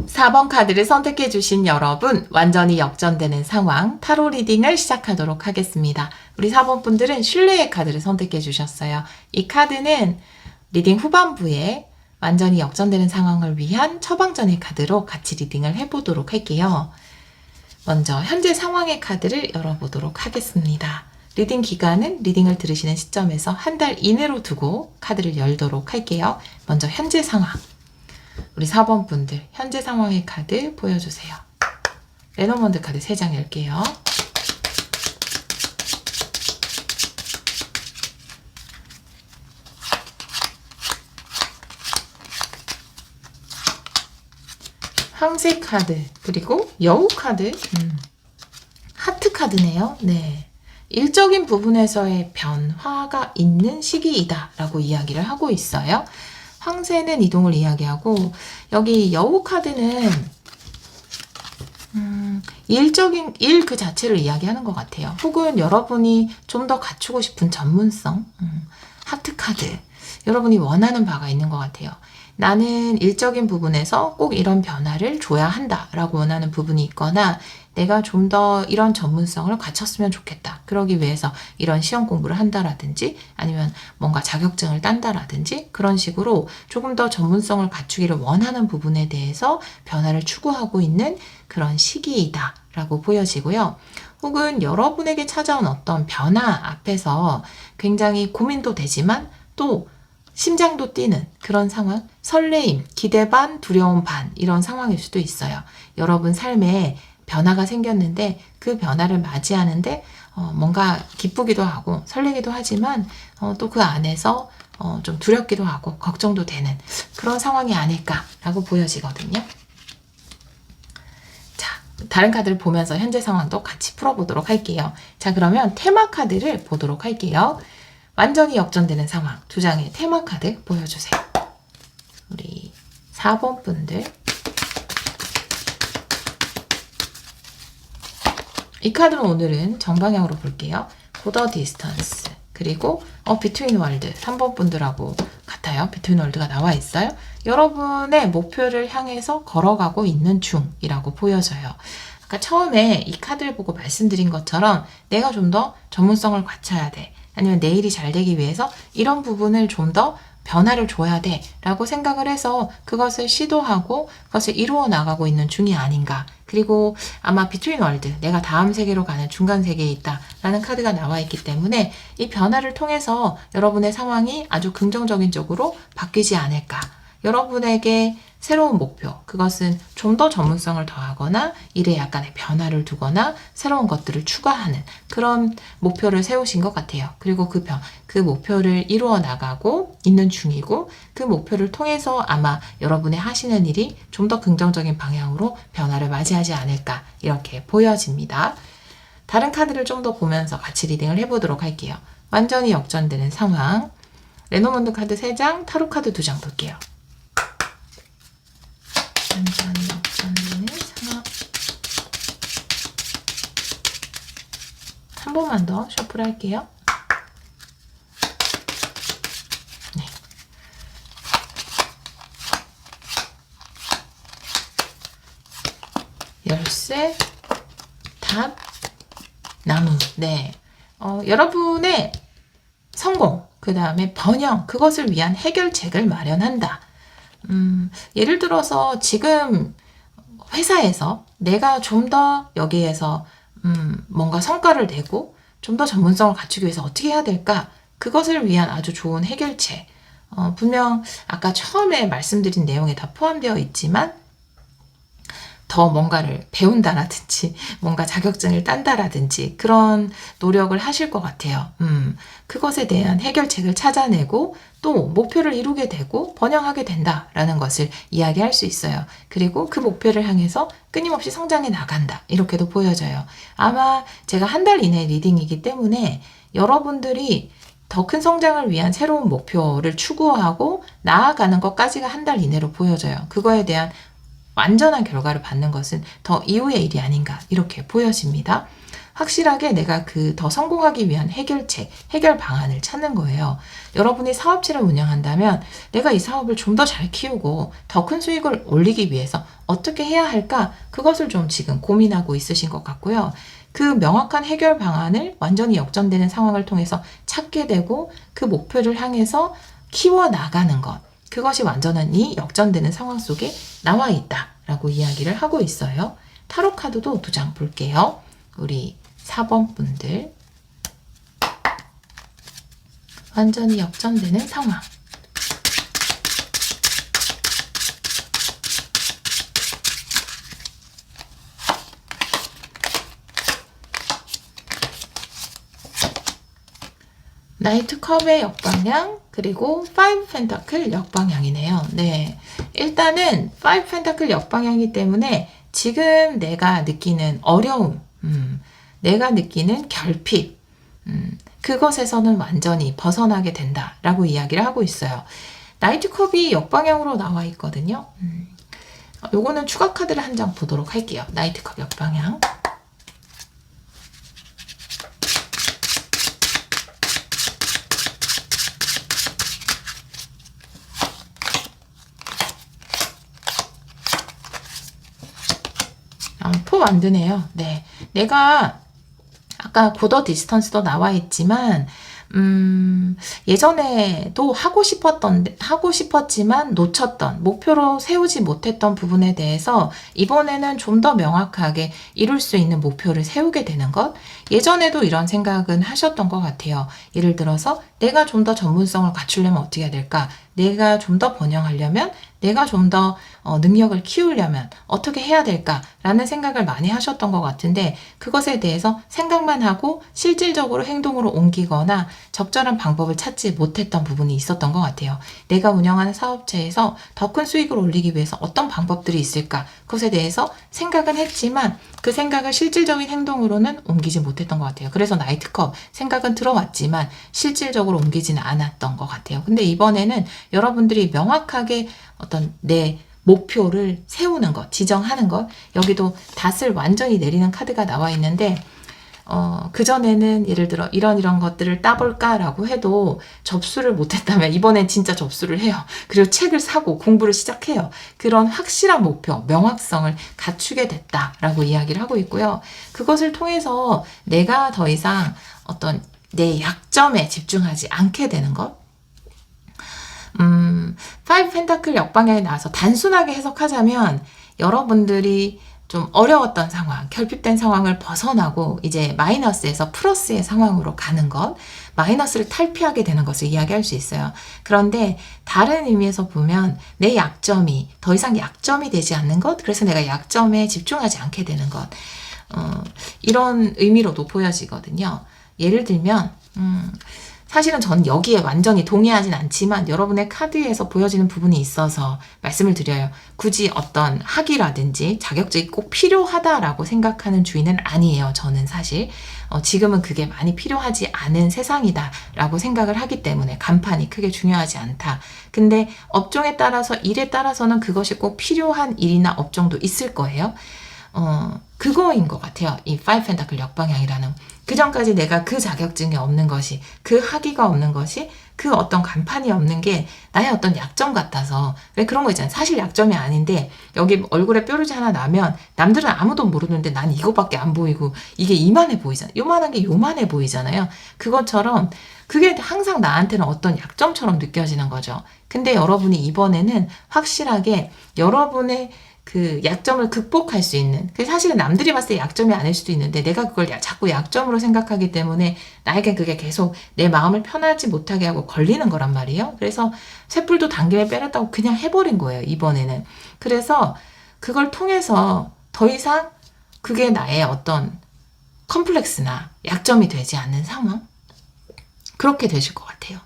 4번 카드를 선택해 주신 여러분, 완전히 역전되는 상황 타로 리딩을 시작하도록 하겠습니다. 우리 4번 분들은 신뢰의 카드를 선택해 주셨어요. 이 카드는 리딩 후반부에 완전히 역전되는 상황을 위한 처방전의 카드로 같이 리딩을 해보도록 할게요. 먼저 현재 상황의 카드를 열어보도록 하겠습니다. 리딩 기간은 리딩을 들으시는 시점에서 한 달 이내로 두고 카드를 열도록 할게요. 먼저 현재 상황. 우리 4번 분들 현재 상황의 카드 보여주세요. 레노먼드 카드 3장 열게요. 황새 카드, 그리고 여우 카드, 하트 카드네요. 네. 일적인 부분에서의 변화가 있는 시기이다 라고 이야기를 하고 있어요. 황새는 이동을 이야기하고, 여기 여우 카드는 일적인 일 그 자체를 이야기하는 것 같아요. 혹은 여러분이 좀 더 갖추고 싶은 전문성, 하트 카드, 여러분이 원하는 바가 있는 것 같아요. 나는 일적인 부분에서 꼭 이런 변화를 줘야 한다 라고 원하는 부분이 있거나, 내가 좀 더 이런 전문성을 갖췄으면 좋겠다, 그러기 위해서 이런 시험 공부를 한다라든지 아니면 뭔가 자격증을 딴다라든지 그런 식으로 조금 더 전문성을 갖추기를 원하는 부분에 대해서 변화를 추구하고 있는 그런 시기이다 라고 보여지고요. 혹은 여러분에게 찾아온 어떤 변화 앞에서 굉장히 고민도 되지만 또 심장도 뛰는 그런 상황, 설레임, 기대 반, 두려움 반, 이런 상황일 수도 있어요. 여러분 삶에 변화가 생겼는데 그 변화를 맞이하는데 뭔가 기쁘기도 하고 설레기도 하지만 또 그 안에서 좀 두렵기도 하고 걱정도 되는 그런 상황이 아닐까라고 보여지거든요. 자, 다른 카드를 보면서 현재 상황도 같이 풀어보도록 할게요. 자, 그러면 테마 카드를 보도록 할게요. 완전히 역전되는 상황, 2장의 테마 카드 보여주세요. 우리 4번 분들. 이 카드는 오늘은 정방향으로 볼게요. 보더 디스턴스, 그리고 비트윈 월드, 3번 분들하고 같아요. 비트윈 월드가 나와 있어요. 여러분의 목표를 향해서 걸어가고 있는 중이라고 보여져요. 아까 처음에 이 카드를 보고 말씀드린 것처럼 내가 좀 더 전문성을 갖춰야 돼, 아니면 내 일이 잘 되기 위해서 이런 부분을 좀 더 변화를 줘야 돼 라고 생각을 해서 그것을 시도하고 그것을 이루어 나가고 있는 중이 아닌가. 그리고 아마 비트윈 월드, 내가 다음 세계로 가는 중간 세계에 있다 라는 카드가 나와 있기 때문에 이 변화를 통해서 여러분의 상황이 아주 긍정적인 쪽으로 바뀌지 않을까. 여러분에게 새로운 목표, 그것은 좀 더 전문성을 더하거나 일에 약간의 변화를 두거나 새로운 것들을 추가하는 그런 목표를 세우신 것 같아요. 그리고 그 목표를 이루어 나가고 있는 중이고, 그 목표를 통해서 아마 여러분의 하시는 일이 좀 더 긍정적인 방향으로 변화를 맞이하지 않을까, 이렇게 보여집니다. 다른 카드를 좀 더 보면서 같이 리딩을 해보도록 할게요. 완전히 역전되는 상황, 레노먼드 카드 3장, 타로 카드 2장 볼게요. 완전히 역전되는 상황. 한 번만 더 셔플 할게요. 네. 열쇠, 탑, 나무. 네. 여러분의 성공, 그 다음에 번영, 그것을 위한 해결책을 마련한다. 예를 들어서 지금 회사에서 내가 좀 더 여기에서 뭔가 성과를 내고 좀 더 전문성을 갖추기 위해서 어떻게 해야 될까? 그것을 위한 아주 좋은 해결책. 분명 아까 처음에 말씀드린 내용에 다 포함되어 있지만 더 뭔가를 배운다라든지 뭔가 자격증을 딴다라든지 그런 노력을 하실 것 같아요. 그것에 대한 해결책을 찾아내고 또 목표를 이루게 되고 번영하게 된다라는 것을 이야기할 수 있어요. 그리고 그 목표를 향해서 끊임없이 성장해 나간다, 이렇게도 보여져요. 아마 제가 한 달 이내 리딩이기 때문에 여러분들이 더 큰 성장을 위한 새로운 목표를 추구하고 나아가는 것까지가 한 달 이내로 보여져요. 그거에 대한 완전한 결과를 받는 것은 더 이후의 일이 아닌가, 이렇게 보여집니다. 확실하게 내가 더 성공하기 위한 해결책, 해결 방안을 찾는 거예요. 여러분이 사업체를 운영한다면 내가 이 사업을 좀 더 잘 키우고 더 큰 수익을 올리기 위해서 어떻게 해야 할까? 그것을 좀 지금 고민하고 있으신 것 같고요. 그 명확한 해결 방안을 완전히 역전되는 상황을 통해서 찾게 되고 그 목표를 향해서 키워나가는 것, 그것이 완전히 역전되는 상황 속에 나와 있다라고 이야기를 하고 있어요. 타로 카드도 2장 볼게요. 우리 4번 분들. 완전히 역전되는 상황. 나이트 컵의 역방향, 그리고 5 펜타클 역방향이네요. 네. 일단은 5 펜타클 역방향이기 때문에 지금 내가 느끼는 어려움, 내가 느끼는 결핍, 그것에서는 완전히 벗어나게 된다라고 이야기를 하고 있어요. 나이트 컵이 역방향으로 나와 있거든요. 요거는 추가 카드를 한 장 보도록 할게요. 나이트 컵 역방향. 포 만드네요. 네. 내가 아까 고더 디스턴스도 나와 있지만 예전에도 하고 싶었지만 놓쳤던, 목표로 세우지 못했던 부분에 대해서 이번에는 좀 더 명확하게 이룰 수 있는 목표를 세우게 되는 것. 예전에도 이런 생각은 하셨던 것 같아요. 예를 들어서 내가 좀 더 전문성을 갖추려면 어떻게 해야 될까? 내가 좀 더 번영하려면, 내가 좀 더 능력을 키우려면 어떻게 해야 될까라는 생각을 많이 하셨던 것 같은데, 그것에 대해서 생각만 하고 실질적으로 행동으로 옮기거나 적절한 방법을 찾지 못했던 부분이 있었던 것 같아요. 내가 운영하는 사업체에서 더 큰 수익을 올리기 위해서 어떤 방법들이 있을까? 그것에 대해서 생각은 했지만 그 생각을 실질적인 행동으로는 옮기지 못했던 것 같아요. 그래서 나이트컵 생각은 들어왔지만 실질적으로 옮기지는 않았던 것 같아요. 근데 이번에는 여러분들이 명확하게 어떤 내 목표를 세우는 것, 지정하는 것, 여기도 닷을 완전히 내리는 카드가 나와 있는데, 그전에는 예를 들어 이런 것들을 따볼까라고 해도 접수를 못했다면 이번엔 진짜 접수를 해요. 그리고 책을 사고 공부를 시작해요. 그런 확실한 목표, 명확성을 갖추게 됐다라고 이야기를 하고 있고요. 그것을 통해서 내가 더 이상 어떤 내 약점에 집중하지 않게 되는 것. 5 펜타클 역방향에 나와서 단순하게 해석하자면 여러분들이 좀 어려웠던 상황, 결핍된 상황을 벗어나고 이제 마이너스에서 플러스의 상황으로 가는 것, 마이너스를 탈피하게 되는 것을 이야기할 수 있어요. 그런데 다른 의미에서 보면 내 약점이 더 이상 약점이 되지 않는 것, 그래서 내가 약점에 집중하지 않게 되는 것, 이런 의미로도 보여지거든요. 예를 들면 사실은 전 여기에 완전히 동의하진 않지만 여러분의 카드에서 보여지는 부분이 있어서 말씀을 드려요. 굳이 어떤 학위라든지 자격증이 꼭 필요하다라고 생각하는 주의는 아니에요. 저는 사실 지금은 그게 많이 필요하지 않은 세상이다라고 생각을 하기 때문에 간판이 크게 중요하지 않다. 근데 업종에 따라서, 일에 따라서는 그것이 꼭 필요한 일이나 업종도 있을 거예요. 그거인 것 같아요. 이 5 펜타클 역방향이라는. 그 전까지 내가 그 자격증이 없는 것이, 그 학위가 없는 것이, 그 어떤 간판이 없는 게 나의 어떤 약점 같아서. 왜 그런 거 있잖아요. 사실 약점이 아닌데 여기 얼굴에 뾰루지 하나 나면 남들은 아무도 모르는데 난 이거밖에 안 보이고 이게 이만해 보이잖아요. 요만한 게 요만해 보이잖아요. 그것처럼 그게 항상 나한테는 어떤 약점처럼 느껴지는 거죠. 근데 여러분이 이번에는 확실하게 여러분의 그 약점을 극복할 수 있는, 그 사실은 남들이 봤을 때 약점이 아닐 수도 있는데 내가 그걸 자꾸 약점으로 생각하기 때문에 나에게 그게 계속 내 마음을 편하지 못하게 하고 걸리는 거란 말이에요. 그래서 쇳불도 당김에 빼냈다고 그냥 해버린 거예요, 이번에는. 그래서 그걸 통해서 더 이상 그게 나의 어떤 컴플렉스나 약점이 되지 않는 상황, 그렇게 되실 것 같아요.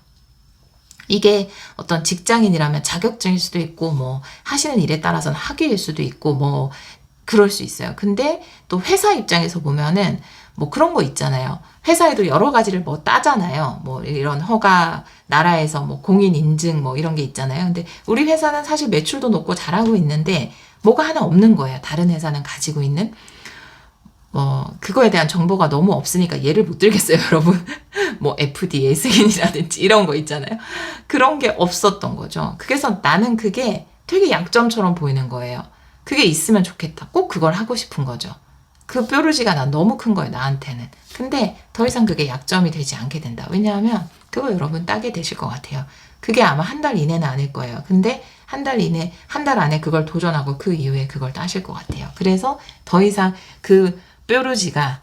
이게 어떤 직장인이라면 자격증일 수도 있고, 뭐 하시는 일에 따라서는 학위일 수도 있고, 뭐 그럴 수 있어요. 근데 또 회사 입장에서 보면은 뭐 그런 거 있잖아요. 회사에도 여러 가지를 뭐 따잖아요. 뭐 이런 허가, 나라에서 뭐 공인 인증 뭐 이런 게 있잖아요. 근데 우리 회사는 사실 매출도 높고 잘하고 있는데 뭐가 하나 없는 거예요. 다른 회사는 가지고 있는. 그거에 대한 정보가 너무 없으니까 예를 못 들겠어요, 여러분. 뭐 FDA 승인이라든지 이런 거 있잖아요. 그런 게 없었던 거죠. 그래서 나는 그게 되게 약점처럼 보이는 거예요. 그게 있으면 좋겠다. 꼭 그걸 하고 싶은 거죠. 그 뾰루지가 난 너무 큰 거예요, 나한테는. 근데 더 이상 그게 약점이 되지 않게 된다. 왜냐하면 그거 여러분 따게 되실 것 같아요. 그게 아마 한 달 이내는 아닐 거예요. 근데 한 달 안에 그걸 도전하고 그 이후에 그걸 따실 것 같아요. 그래서 더 이상 그 뾰루지가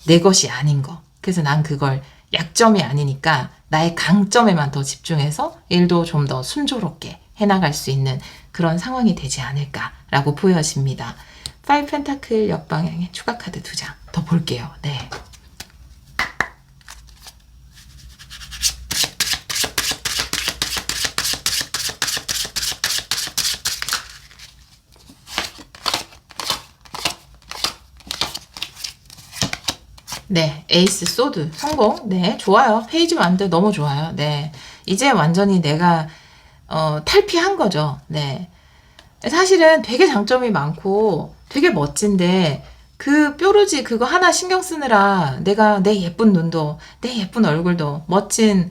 내 것이 아닌 거. 그래서 난 그걸 약점이 아니니까 나의 강점에만 더 집중해서 일도 좀 더 순조롭게 해나갈 수 있는 그런 상황이 되지 않을까라고 보여집니다. 5 펜타클 역방향의 추가 카드 2장 더 볼게요. 네. 네, 에이스 소드 성공. 네, 좋아요. 페이지 완드 너무 좋아요. 네, 이제 완전히 내가 탈피한 거죠. 네, 사실은 되게 장점이 많고 되게 멋진데 그 뾰루지 그거 하나 신경 쓰느라 내가 내 예쁜 눈도 내 예쁜 얼굴도 멋진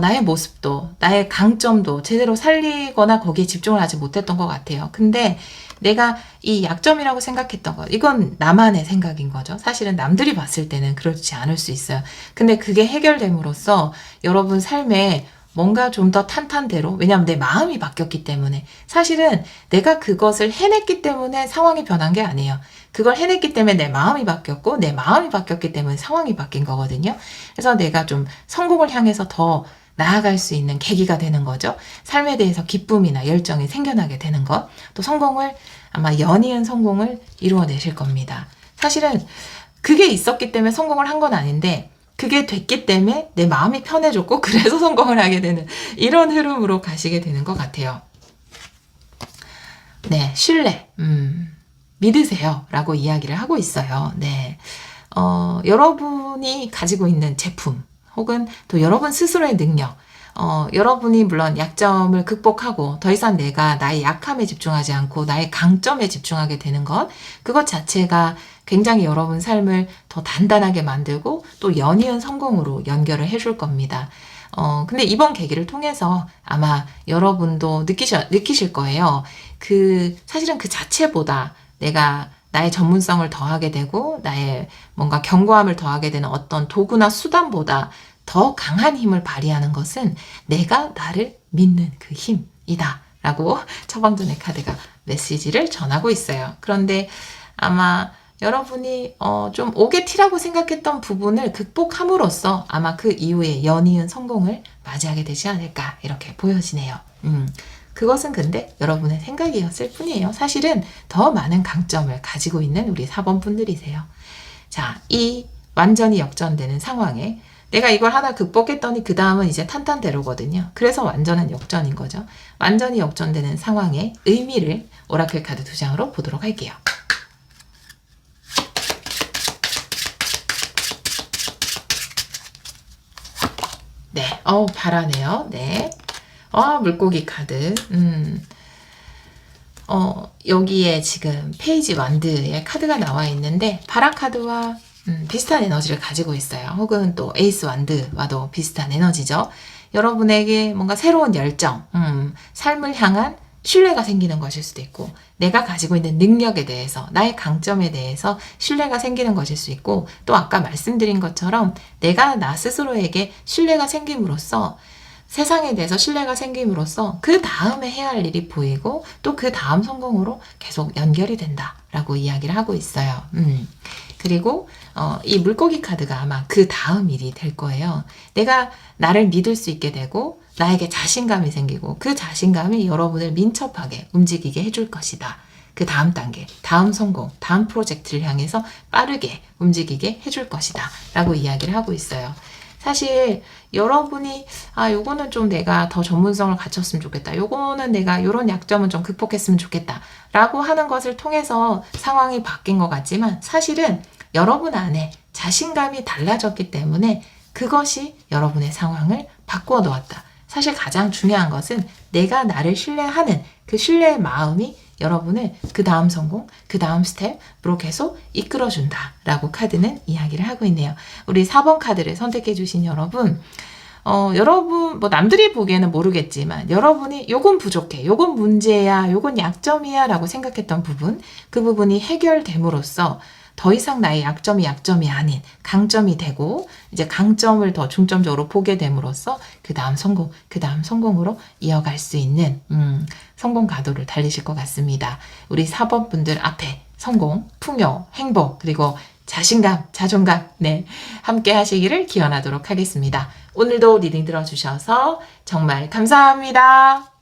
나의 모습도 나의 강점도 제대로 살리거나 거기에 집중을 하지 못했던 것 같아요. 근데 내가 이 약점이라고 생각했던 것, 이건 나만의 생각인 거죠. 사실은 남들이 봤을 때는 그렇지 않을 수 있어요. 근데 그게 해결됨으로써 여러분 삶에 뭔가 좀 더 탄탄대로, 왜냐하면 내 마음이 바뀌었기 때문에, 사실은 내가 그것을 해냈기 때문에 상황이 변한 게 아니에요. 그걸 해냈기 때문에 내 마음이 바뀌었고, 내 마음이 바뀌었기 때문에 상황이 바뀐 거거든요. 그래서 내가 좀 성공을 향해서 더 나아갈 수 있는 계기가 되는 거죠. 삶에 대해서 기쁨이나 열정이 생겨나게 되는 것. 또 성공을, 아마 연이은 성공을 이루어내실 겁니다. 사실은 그게 있었기 때문에 성공을 한 건 아닌데, 그게 됐기 때문에 내 마음이 편해졌고 그래서 성공을 하게 되는 이런 흐름으로 가시게 되는 것 같아요. 네, 신뢰, 믿으세요 라고 이야기를 하고 있어요. 네, 여러분이 가지고 있는 제품 혹은 또 여러분 스스로의 능력, 여러분이 물론 약점을 극복하고 더 이상 내가 나의 약함에 집중하지 않고 나의 강점에 집중하게 되는 것, 그것 자체가 굉장히 여러분 삶을 더 단단하게 만들고 또 연이은 성공으로 연결을 해줄 겁니다. 근데 이번 계기를 통해서 아마 여러분도 느끼실 거예요. 사실은 그 자체보다 내가 나의 전문성을 더하게 되고 나의 뭔가 견고함을 더하게 되는 어떤 도구나 수단보다 더 강한 힘을 발휘하는 것은 내가 나를 믿는 그 힘이다 라고 처방전의 카드가 메시지를 전하고 있어요. 그런데 아마 여러분이 좀 오게티라고 생각했던 부분을 극복함으로써 아마 그 이후에 연이은 성공을 맞이하게 되지 않을까 이렇게 보여지네요. 그것은 근데 여러분의 생각이었을 뿐이에요. 사실은 더 많은 강점을 가지고 있는 우리 4번 분들이세요. 자, 이 완전히 역전되는 상황에 내가 이걸 하나 극복했더니 그 다음은 이제 탄탄대로거든요. 그래서 완전한 역전인 거죠. 완전히 역전되는 상황의 의미를 오라클 카드 2장으로 보도록 할게요. 네, 바라네요. 네. 물고기 카드. 여기에 지금 페이지 완드의 카드가 나와 있는데, 바라 카드와 비슷한 에너지를 가지고 있어요. 혹은 또 에이스 완드와도 비슷한 에너지죠. 여러분에게 뭔가 새로운 열정, 삶을 향한 신뢰가 생기는 것일 수도 있고, 내가 가지고 있는 능력에 대해서, 나의 강점에 대해서 신뢰가 생기는 것일 수 있고, 또 아까 말씀드린 것처럼 내가 나 스스로에게 신뢰가 생김으로써, 세상에 대해서 신뢰가 생김으로써 그 다음에 해야 할 일이 보이고 또 그 다음 성공으로 계속 연결이 된다라고 이야기를 하고 있어요. 그리고 이 물고기 카드가 아마 그 다음 일이 될 거예요. 내가 나를 믿을 수 있게 되고 나에게 자신감이 생기고 그 자신감이 여러분을 민첩하게 움직이게 해줄 것이다. 그 다음 단계, 다음 성공, 다음 프로젝트를 향해서 빠르게 움직이게 해줄 것이다 라고 이야기를 하고 있어요. 사실 여러분이 요거는 좀 내가 더 전문성을 갖췄으면 좋겠다. 요거는 내가 요런 약점은 좀 극복했으면 좋겠다. 라고 하는 것을 통해서 상황이 바뀐 것 같지만 사실은 여러분 안에 자신감이 달라졌기 때문에 그것이 여러분의 상황을 바꾸어 놓았다. 사실 가장 중요한 것은 내가 나를 신뢰하는 그 신뢰의 마음이 여러분을 그 다음 성공, 그 다음 스텝으로 계속 이끌어준다 라고 카드는 이야기를 하고 있네요. 우리 4번 카드를 선택해 주신 여러분, 여러분 뭐 남들이 보기에는 모르겠지만 여러분이 요건 부족해, 요건 문제야, 요건 약점이야 라고 생각했던 부분, 그 부분이 해결됨으로써 더 이상 나의 약점이 아닌 강점이 되고 이제 강점을 더 중점적으로 보게 됨으로써 그 다음 성공, 그 다음 성공으로 이어갈 수 있는 성공 가도를 달리실 것 같습니다. 우리 4번 분들 앞에 성공, 풍요, 행복, 그리고 자신감, 자존감, 네, 함께 하시기를 기원하도록 하겠습니다. 오늘도 리딩 들어주셔서 정말 감사합니다.